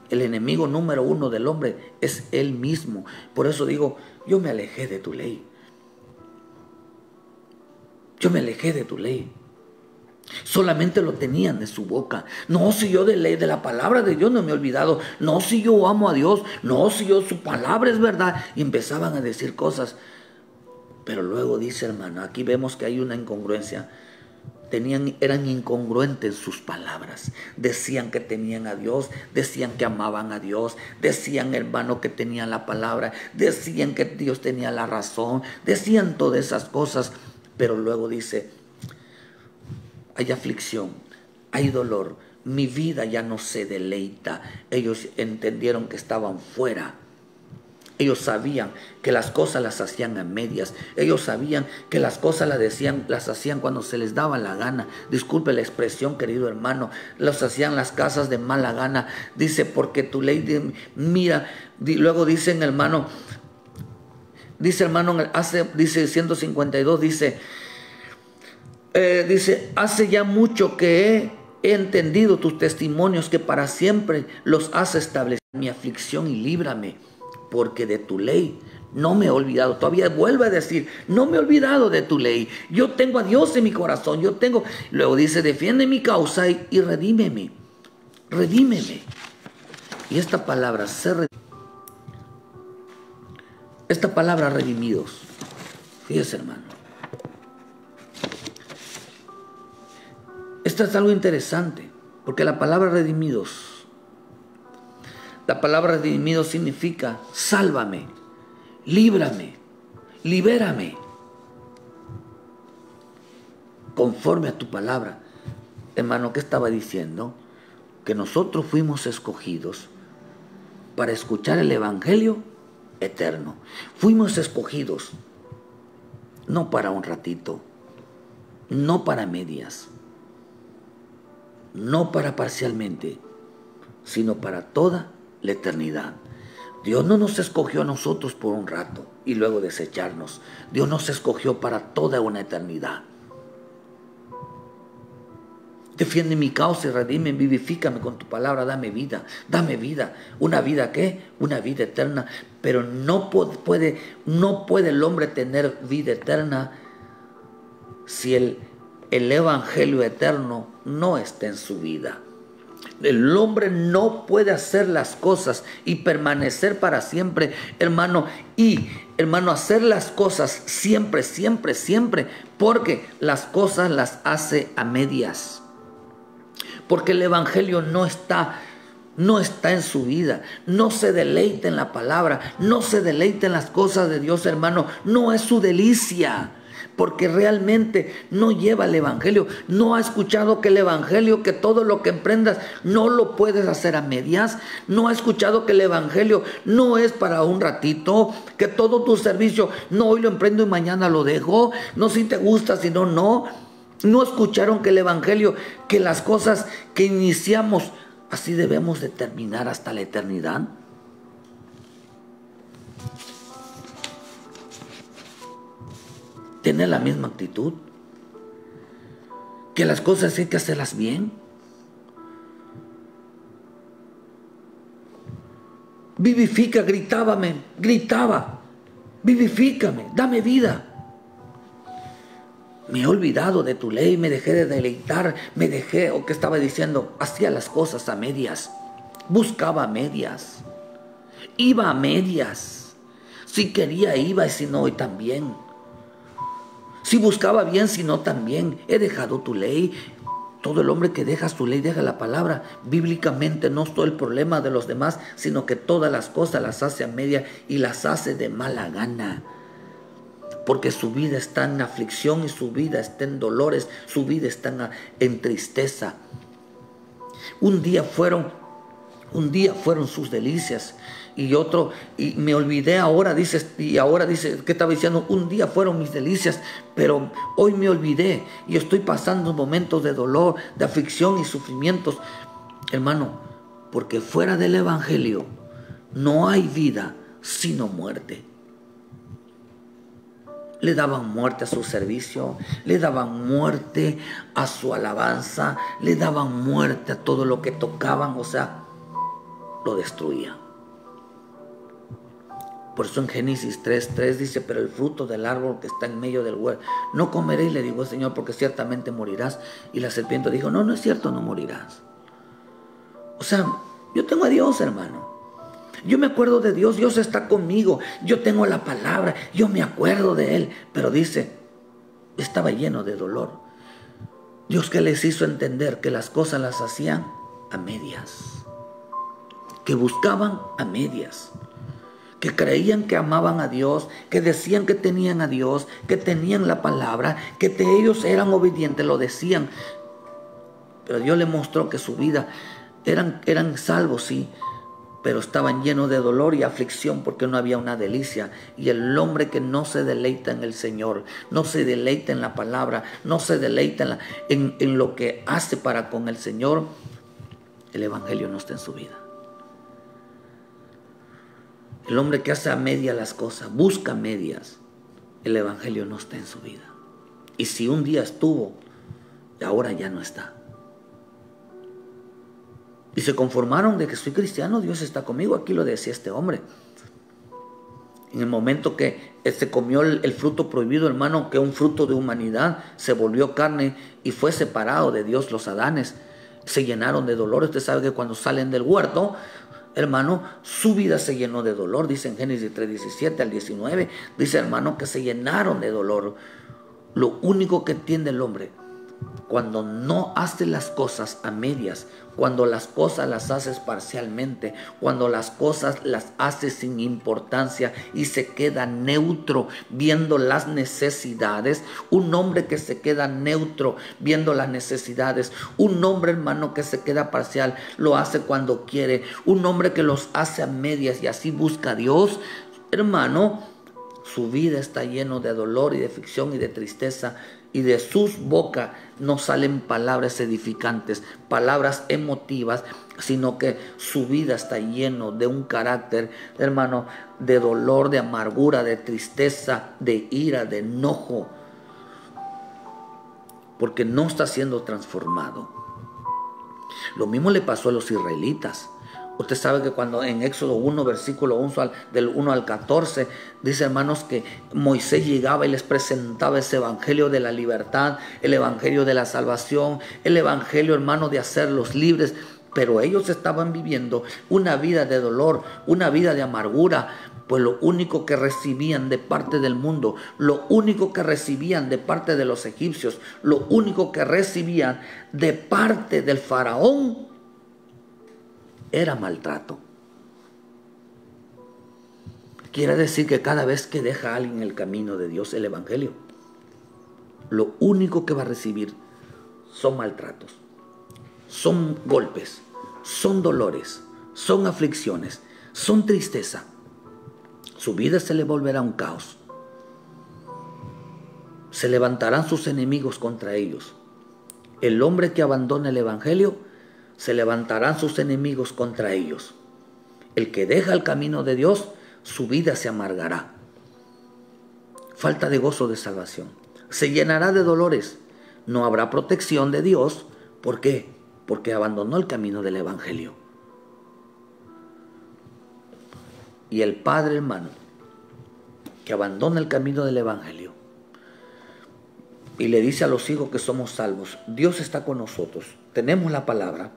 El enemigo número uno del hombre es él mismo. Por eso digo, yo me alejé de tu ley. Yo me alejé de tu ley. Solamente lo tenían de su boca. No, si yo de ley, de la palabra de Dios no me he olvidado. No, si yo amo a Dios. No, si yo, su palabra es verdad. Y empezaban a decir cosas. Pero luego dice, hermano, aquí vemos que hay una incongruencia. Eran incongruentes sus palabras. Decían que tenían a Dios, decían que amaban a Dios, decían, hermano, que tenían la palabra, decían que Dios tenía la razón, decían todas esas cosas. Pero luego dice, hay aflicción, hay dolor, mi vida ya no se deleita. Ellos entendieron que estaban fuera. Ellos sabían que las cosas las hacían a medias. Ellos sabían que las cosas las hacían cuando se les daba la gana. Disculpe la expresión, querido hermano. Los hacían las casas de mala gana. Dice, porque tu ley, mira, luego dicen, hermano, dice 152, dice, hace ya mucho que he entendido tus testimonios, que para siempre los has establecido. Mi aflicción y líbrame, porque de tu ley no me he olvidado. Todavía vuelve a decir, no me he olvidado de tu ley. Yo tengo a Dios en mi corazón. Luego dice, defiende mi causa y redímeme. Redímeme. Y esta palabra, redimidos. Fíjese, hermano. Esto es algo interesante, porque la palabra redimidos significa sálvame, líbrame, libérame, conforme a tu palabra. Hermano, ¿qué estaba diciendo? Que nosotros fuimos escogidos para escuchar el evangelio eterno. Fuimos escogidos no para un ratito, no para medias, no para parcialmente, sino para toda la eternidad. Dios no nos escogió a nosotros por un rato y luego desecharnos. Dios nos escogió para toda una eternidad. Defiende mi causa y redime, vivifícame con tu palabra, dame vida. ¿Una vida qué? Una vida eterna. Pero no puede el hombre tener vida eterna si el evangelio eterno no está en su vida. El hombre no puede hacer las cosas y permanecer para siempre, hermano. Y, hermano, hacer las cosas siempre, porque las cosas las hace a medias. Porque el evangelio no está en su vida, no se deleita en la palabra, no se deleita en las cosas de Dios, hermano. No es su delicia. Porque realmente no lleva el evangelio. No ha escuchado que el evangelio, que todo lo que emprendas no lo puedes hacer a medias. No ha escuchado que el evangelio no es para un ratito, que todo tu servicio, no, hoy lo emprendo y mañana lo dejo. No, si te gusta, si no, no. No escucharon que el evangelio, que las cosas que iniciamos, así debemos de terminar hasta la eternidad. Tener la misma actitud, que las cosas hay que hacerlas bien. Vivifica, gritaba, vivifícame, dame vida. Me he olvidado de tu ley, me dejé de deleitar, o que estaba diciendo, hacía las cosas a medias, buscaba a medias, iba a medias, si quería iba y si no hoy también. Si buscaba bien, si no también. He dejado tu ley. Todo el hombre que deja su ley, deja la palabra. Bíblicamente no es todo el problema de los demás, sino que todas las cosas las hace a media y las hace de mala gana. Porque su vida está en aflicción y su vida está en dolores, su vida está en tristeza. Un día fueron sus delicias. Y me olvidé ahora, dice, ¿qué estaba diciendo? Un día fueron mis delicias, pero hoy me olvidé y estoy pasando momentos de dolor, de aflicción y sufrimientos. Hermano, porque fuera del evangelio no hay vida, sino muerte. le daban muerte a su servicio, le daban muerte a su alabanza, le daban muerte a todo lo que tocaban, o sea, lo destruían. Por eso en Génesis 3:3 dice, pero el fruto del árbol que está en medio del huerto, no comeréis, le dijo el Señor, porque ciertamente morirás. Y la serpiente dijo, no, no es cierto, no morirás. O sea, yo tengo a Dios, hermano. Yo me acuerdo de Dios, Dios está conmigo, yo tengo la palabra, yo me acuerdo de Él. Pero dice, estaba lleno de dolor. Dios que les hizo entender que las cosas las hacían a medias, que buscaban a medias, que creían que amaban a Dios, que decían que tenían a Dios, que tenían la palabra, que ellos eran obedientes, lo decían. Pero Dios le mostró que su vida eran salvos, sí, pero estaban llenos de dolor y aflicción porque no había una delicia. Y el hombre que no se deleita en el Señor, no se deleita en la palabra, no se deleita en lo que hace para con el Señor, el evangelio no está en su vida. El hombre que hace a media las cosas, busca medias, el evangelio no está en su vida. Y si un día estuvo, ahora ya no está. Y se conformaron de que soy cristiano, Dios está conmigo. Aquí lo decía este hombre. En el momento que se comió el fruto prohibido, hermano, que un fruto de humanidad, se volvió carne y fue separado de Dios los Adanes, se llenaron de dolor. Usted sabe que cuando salen del huerto, hermano, su vida se llenó de dolor. Dice en Génesis 3:17 al 19, dice, hermano, que se llenaron de dolor. Lo único que entiende el hombre, cuando no hace las cosas a medias, cuando las cosas las haces parcialmente, cuando las cosas las haces sin importancia y se queda neutro viendo las necesidades, un hombre que se queda neutro viendo las necesidades, un hombre, hermano, que se queda parcial, lo hace cuando quiere, un hombre que los hace a medias y así busca a Dios, hermano, su vida está lleno de dolor y de aflicción y de tristeza, y de sus bocas no salen palabras edificantes, palabras emotivas, sino que su vida está lleno de un carácter, hermano, de dolor, de amargura, de tristeza, de ira, de enojo, porque no está siendo transformado. Lo mismo le pasó a los israelitas. Usted sabe que cuando en Éxodo 1, versículo 1, del 1 al 14, dice, hermanos, que Moisés llegaba y les presentaba ese evangelio de la libertad, el evangelio de la salvación, el evangelio, hermano, de hacerlos libres. Pero ellos estaban viviendo una vida de dolor, una vida de amargura, pues lo único que recibían de parte del mundo, lo único que recibían de parte de los egipcios, lo único que recibían de parte del faraón, era maltrato. Quiere decir que cada vez que deja a alguien el camino de Dios, el evangelio, lo único que va a recibir son maltratos, son golpes, son dolores, son aflicciones, son tristeza. Su vida se le volverá un caos. Se levantarán sus enemigos contra ellos. El hombre que abandona el evangelio, se levantarán sus enemigos contra ellos. El que deja el camino de Dios, su vida se amargará. Falta de gozo de salvación. Se llenará de dolores. No habrá protección de Dios. ¿Por qué? Porque abandonó el camino del evangelio. Y el padre, hermano, que abandona el camino del evangelio y le dice a los hijos que somos salvos, Dios está con nosotros, tenemos la palabra,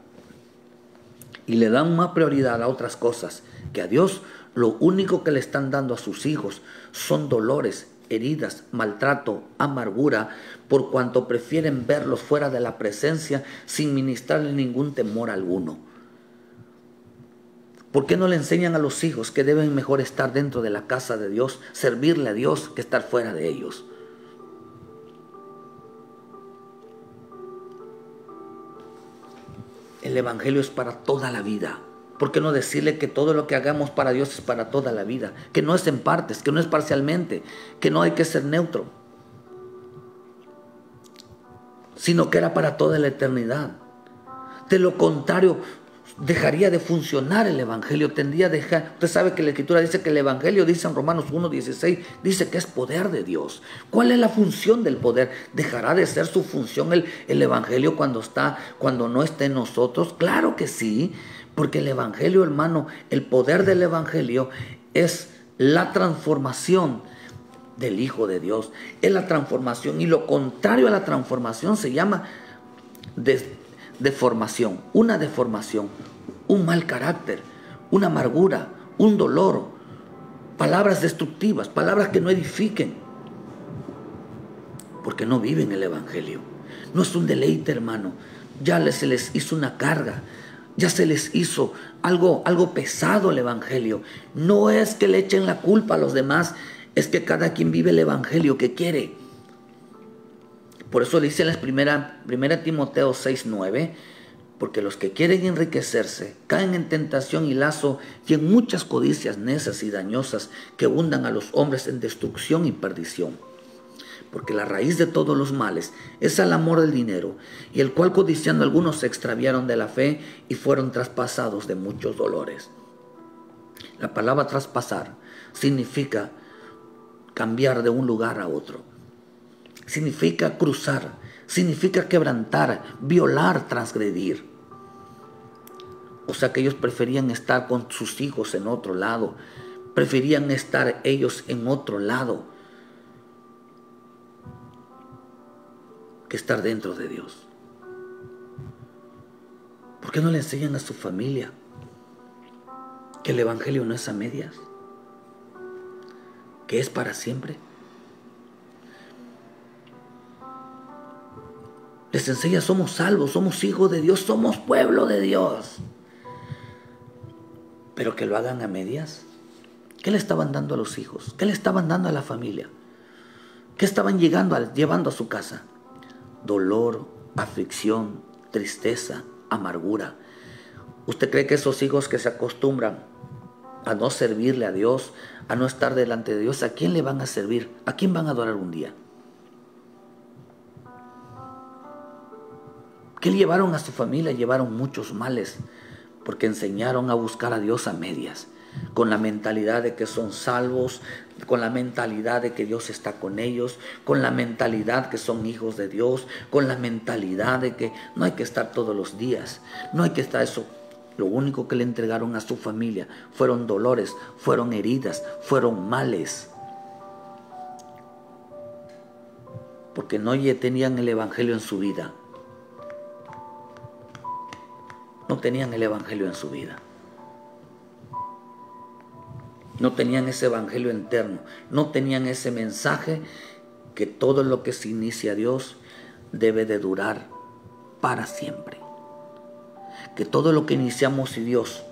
y le dan más prioridad a otras cosas que a Dios, lo único que le están dando a sus hijos son dolores, heridas, maltrato, amargura, por cuanto prefieren verlos fuera de la presencia sin ministrarle ningún temor alguno. ¿Por qué no le enseñan a los hijos que deben mejor estar dentro de la casa de Dios, servirle a Dios, que estar fuera de ellos? El evangelio es para toda la vida. ¿Por qué no decirle que todo lo que hagamos para Dios es para toda la vida? Que no es en partes, que no es parcialmente, que no hay que ser neutro, sino que era para toda la eternidad. De lo contrario, dejaría de funcionar el Evangelio, tendría de dejar. Usted sabe que la Escritura dice que el Evangelio, dice en Romanos 1:16, dice que es poder de Dios. ¿Cuál es la función del poder? ¿Dejará de ser su función el Evangelio cuando no esté en nosotros? Claro que sí, porque el Evangelio, hermano, el poder del Evangelio es la transformación del Hijo de Dios, es la transformación, y lo contrario a la transformación se llama deformación, una deformación, un mal carácter, una amargura, un dolor, palabras destructivas, palabras que no edifiquen, porque no viven el Evangelio. No es un deleite, hermano, ya se les hizo una carga, ya se les hizo algo pesado el Evangelio. No es que le echen la culpa a los demás, es que cada quien vive el Evangelio que quiere. Por eso dice en la primera Timoteo 6:9, porque los que quieren enriquecerse caen en tentación y lazo y en muchas codicias necias y dañosas que hundan a los hombres en destrucción y perdición. Porque la raíz de todos los males es el amor del dinero, y el cual codiciando algunos se extraviaron de la fe y fueron traspasados de muchos dolores. La palabra traspasar significa cambiar de un lugar a otro. Significa cruzar, significa quebrantar, violar, transgredir. O sea que ellos preferían estar con sus hijos en otro lado, preferían estar ellos en otro lado que estar dentro de Dios. ¿Por qué no le enseñan a su familia que el Evangelio no es a medias, que es para siempre? Les enseña: somos salvos, somos hijos de Dios, somos pueblo de Dios. Pero que lo hagan a medias. ¿Qué le estaban dando a los hijos? ¿Qué le estaban dando a la familia? ¿Qué estaban llevando a su casa? Dolor, aflicción, tristeza, amargura. ¿Usted cree que esos hijos que se acostumbran a no servirle a Dios, a no estar delante de Dios, a quién le van a servir? ¿A quién van a adorar un día? ¿Qué llevaron a su familia? Llevaron muchos males, porque enseñaron a buscar a Dios a medias, con la mentalidad de que son salvos, con la mentalidad de que Dios está con ellos, con la mentalidad que son hijos de Dios, con la mentalidad de que no hay que estar todos los días, no hay que estar eso. Lo único que le entregaron a su familia fueron dolores, fueron heridas, fueron males, porque no tenían el Evangelio en su vida. No tenían el Evangelio en su vida. No tenían ese Evangelio interno. No tenían ese mensaje que todo lo que se inicia a Dios debe de durar para siempre. Que todo lo que iniciamos en Dios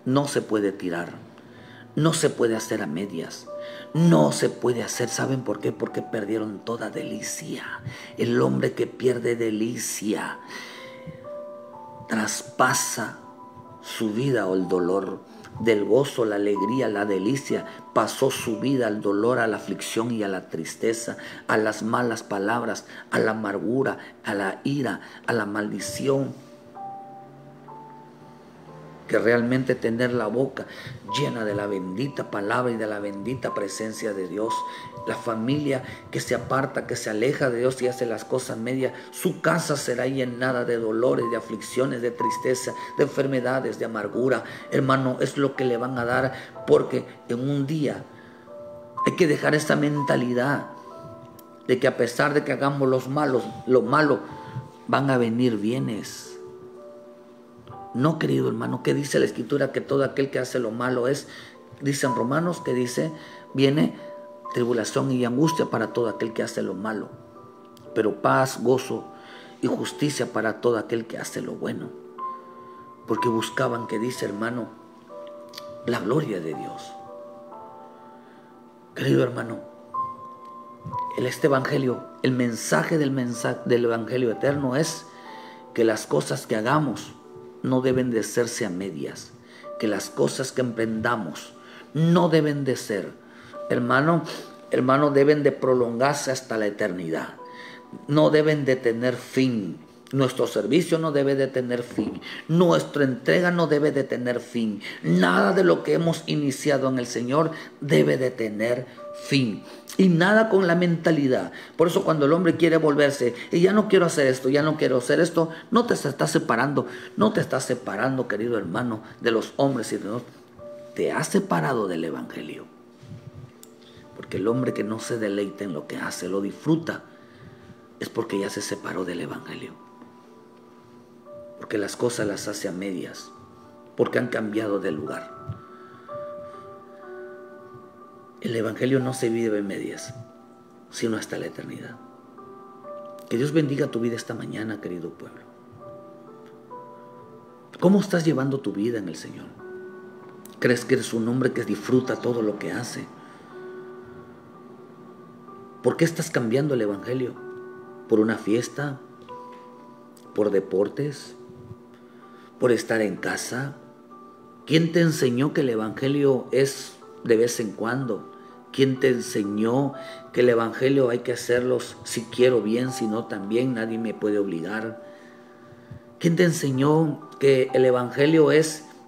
no se puede tirar. No se puede hacer a medias. No se puede hacer. ¿Saben por qué? Porque perdieron toda delicia. El hombre que pierde delicia traspasa su vida o el dolor. Del gozo, la alegría, la delicia, pasó su vida al dolor, a la aflicción y a la tristeza, a las malas palabras, a la amargura, a la ira, a la maldición. Que realmente tener la boca llena de la bendita palabra y de la bendita presencia de Dios. La familia que se aparta, que se aleja de Dios y hace las cosas medias, su casa será llenada de dolores, de aflicciones, de tristeza, de enfermedades, de amargura. Hermano, es lo que le van a dar, porque en un día hay que dejar esa mentalidad de que a pesar de que hagamos lo malo, van a venir bienes. No, querido hermano, ¿qué dice la Escritura? Que todo aquel que hace lo malo dice en Romanos, que dice, viene tribulación y angustia para todo aquel que hace lo malo, pero paz, gozo y justicia para todo aquel que hace lo bueno. Porque buscaban, que dice hermano, la gloria de Dios. Querido hermano, este evangelio, el mensaje del evangelio eterno es que las cosas que hagamos no deben de hacerse a medias, que las cosas que emprendamos no deben de ser, hermano, deben de prolongarse hasta la eternidad, no deben de tener fin, Nuestro servicio no debe de tener fin. Nuestra entrega no debe de tener fin. Nada de lo que hemos iniciado en el Señor debe de tener fin. Y nada con la mentalidad. Por eso cuando el hombre quiere volverse, y ya no quiero hacer esto, ya no quiero hacer esto, no te estás separando. No te estás separando, querido hermano, de los hombres y de nosotros. Te has separado del Evangelio. Porque el hombre que no se deleita en lo que hace, lo disfruta, es porque ya se separó del Evangelio. Porque las cosas las hace a medias, porque han cambiado de lugar. El Evangelio no se vive en medias, sino hasta la eternidad. Que Dios bendiga tu vida esta mañana, querido pueblo. ¿Cómo estás llevando tu vida en el Señor? ¿Crees que eres un hombre que disfruta todo lo que hace? ¿Por qué estás cambiando el Evangelio? ¿Por una fiesta? ¿Por deportes? ¿Por estar en casa? ¿Quién te enseñó que el Evangelio es de vez en cuando? ¿Quién te enseñó que el Evangelio hay que hacerlo si quiero bien, si no también? Nadie me puede obligar. ¿Quién te enseñó que el Evangelio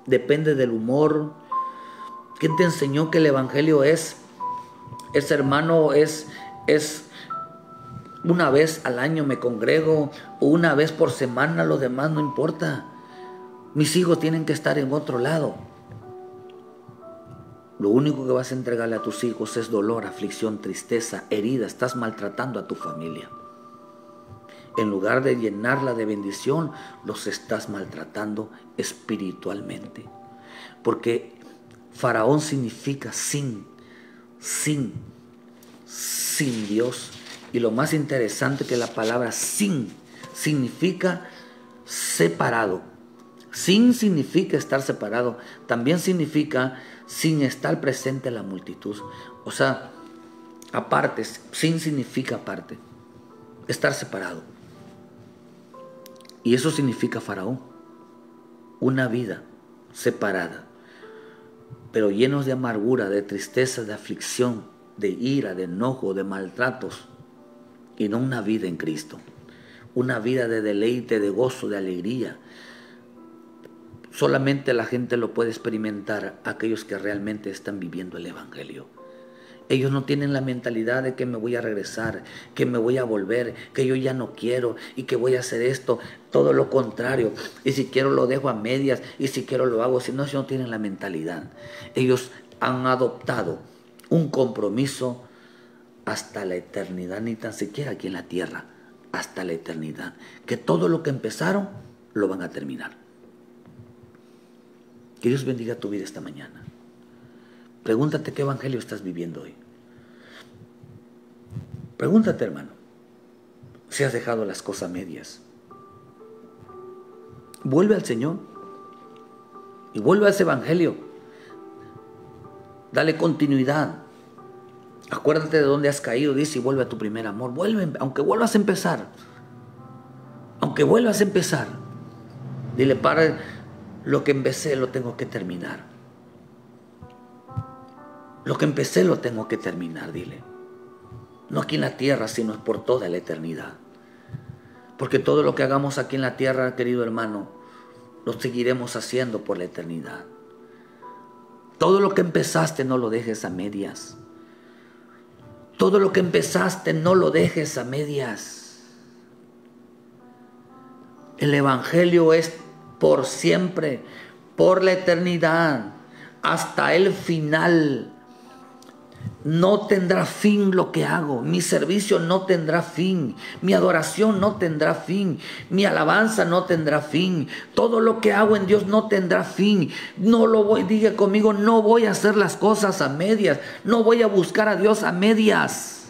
depende del humor? ¿Quién te enseñó que el Evangelio hermano, es una vez al año me congrego o una vez por semana, lo demás no importa? Mis hijos tienen que estar en otro lado. Lo único que vas a entregarle a tus hijos es dolor, aflicción, tristeza, herida. Estás maltratando a tu familia. En lugar de llenarla de bendición, los estás maltratando espiritualmente. Porque Faraón significa sin Dios. Y lo más interesante que la palabra sin significa separado. Sin significa estar separado. También significa sin estar presente en la multitud. O sea, aparte, sin significa aparte. Estar separado. Y eso significa Faraón. Una vida separada. Pero llenos de amargura, de tristeza, de aflicción, de ira, de enojo, de maltratos. Y no una vida en Cristo. Una vida de deleite, de gozo, de alegría. Solamente la gente lo puede experimentar aquellos que realmente están viviendo el Evangelio. Ellos no tienen la mentalidad de que me voy a regresar, que me voy a volver, que yo ya no quiero y que voy a hacer esto. Todo lo contrario. Y si quiero lo dejo a medias y si quiero lo hago. Si no, ellos no tienen la mentalidad. Ellos han adoptado un compromiso hasta la eternidad, ni tan siquiera aquí en la tierra, hasta la eternidad. Que todo lo que empezaron lo van a terminar. Que Dios bendiga tu vida esta mañana. Pregúntate qué evangelio estás viviendo hoy. Pregúntate, hermano, si has dejado las cosas medias. Vuelve al Señor y vuelve a ese evangelio. Dale continuidad. Acuérdate de dónde has caído, dice, y vuelve a tu primer amor. Vuelve, aunque vuelvas a empezar. Aunque vuelvas a empezar. Dile, Padre, lo que empecé lo tengo que terminar. Lo que empecé lo tengo que terminar, dile. No aquí en la tierra, sino por toda la eternidad. Porque todo lo que hagamos aquí en la tierra, querido hermano, lo seguiremos haciendo por la eternidad. Todo lo que empezaste no lo dejes a medias. Todo lo que empezaste no lo dejes a medias. El evangelio es por siempre, por la eternidad, hasta el final. No tendrá fin lo que hago. Mi servicio no tendrá fin. Mi adoración no tendrá fin. Mi alabanza no tendrá fin. Todo lo que hago en Dios no tendrá fin. Diga conmigo, no voy a hacer las cosas a medias. No voy a buscar a Dios a medias.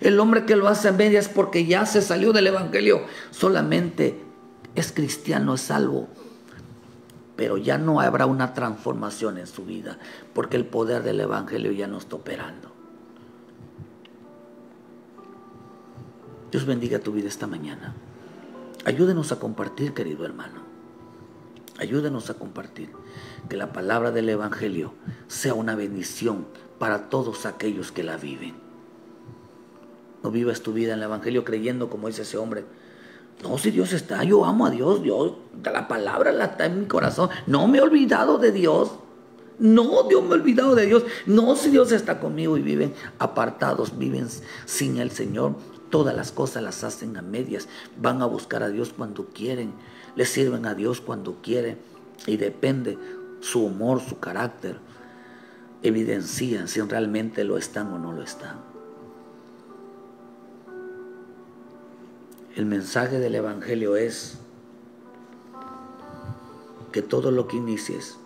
El hombre que lo hace a medias porque ya se salió del evangelio, solamente es cristiano, es salvo. Pero ya no habrá una transformación en su vida, porque el poder del evangelio ya no está operando. Dios bendiga tu vida esta mañana. Ayúdenos a compartir, querido hermano. Ayúdenos a compartir. Que la palabra del evangelio sea una bendición para todos aquellos que la viven. No vivas tu vida en el evangelio creyendo, como dice ese hombre, No, si Dios está, yo amo a Dios, la palabra la está en mi corazón. No me he olvidado de Dios. No, Dios me he olvidado de Dios. No, si Dios está conmigo y viven apartados, viven sin el Señor. Todas las cosas las hacen a medias. Van a buscar a Dios cuando quieren. Le sirven a Dios cuando quieren. Y depende su humor, su carácter. Evidencian si realmente lo están o no lo están. El mensaje del Evangelio es que todo lo que inicies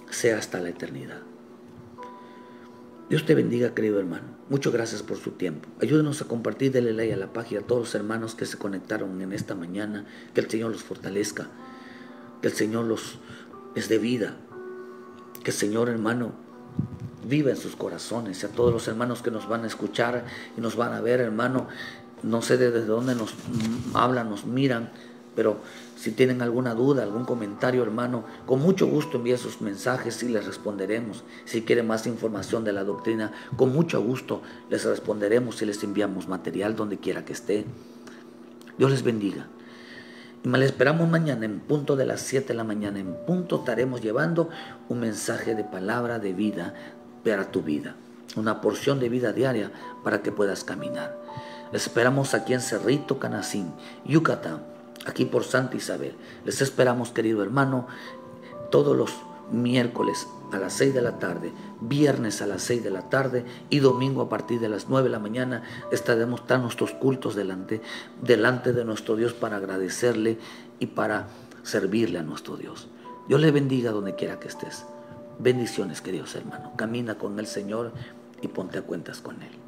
sea hasta la eternidad. Dios te bendiga, querido hermano. Muchas gracias por su tiempo. Ayúdenos a compartir, denle like a la página, a todos los hermanos que se conectaron en esta mañana. Que el Señor los fortalezca, que el Señor los les dé vida, que el Señor, hermano, viva en sus corazones. Y a todos los hermanos que nos van a escuchar y nos van a ver, hermano, no sé desde dónde nos hablan, nos miran, pero si tienen alguna duda, algún comentario, hermano, con mucho gusto envíe sus mensajes y les responderemos. Si quieren más información de la doctrina, con mucho gusto les responderemos y les enviamos material donde quiera que esté. Dios les bendiga. Y les esperamos mañana en punto de las 7 de la mañana. En punto estaremos llevando un mensaje de palabra de vida para tu vida. Una porción de vida diaria para que puedas caminar. Les esperamos aquí en Cerrito, Canacín, Yucatán, aquí por Santa Isabel. Les esperamos, querido hermano, todos los miércoles a las 6 de la tarde, viernes a las 6 de la tarde y domingo a partir de las 9 de la mañana estaremos dando nuestros cultos delante de nuestro Dios para agradecerle y para servirle a nuestro Dios. Dios le bendiga donde quiera que estés. Bendiciones, queridos hermanos. Camina con el Señor y ponte a cuentas con Él.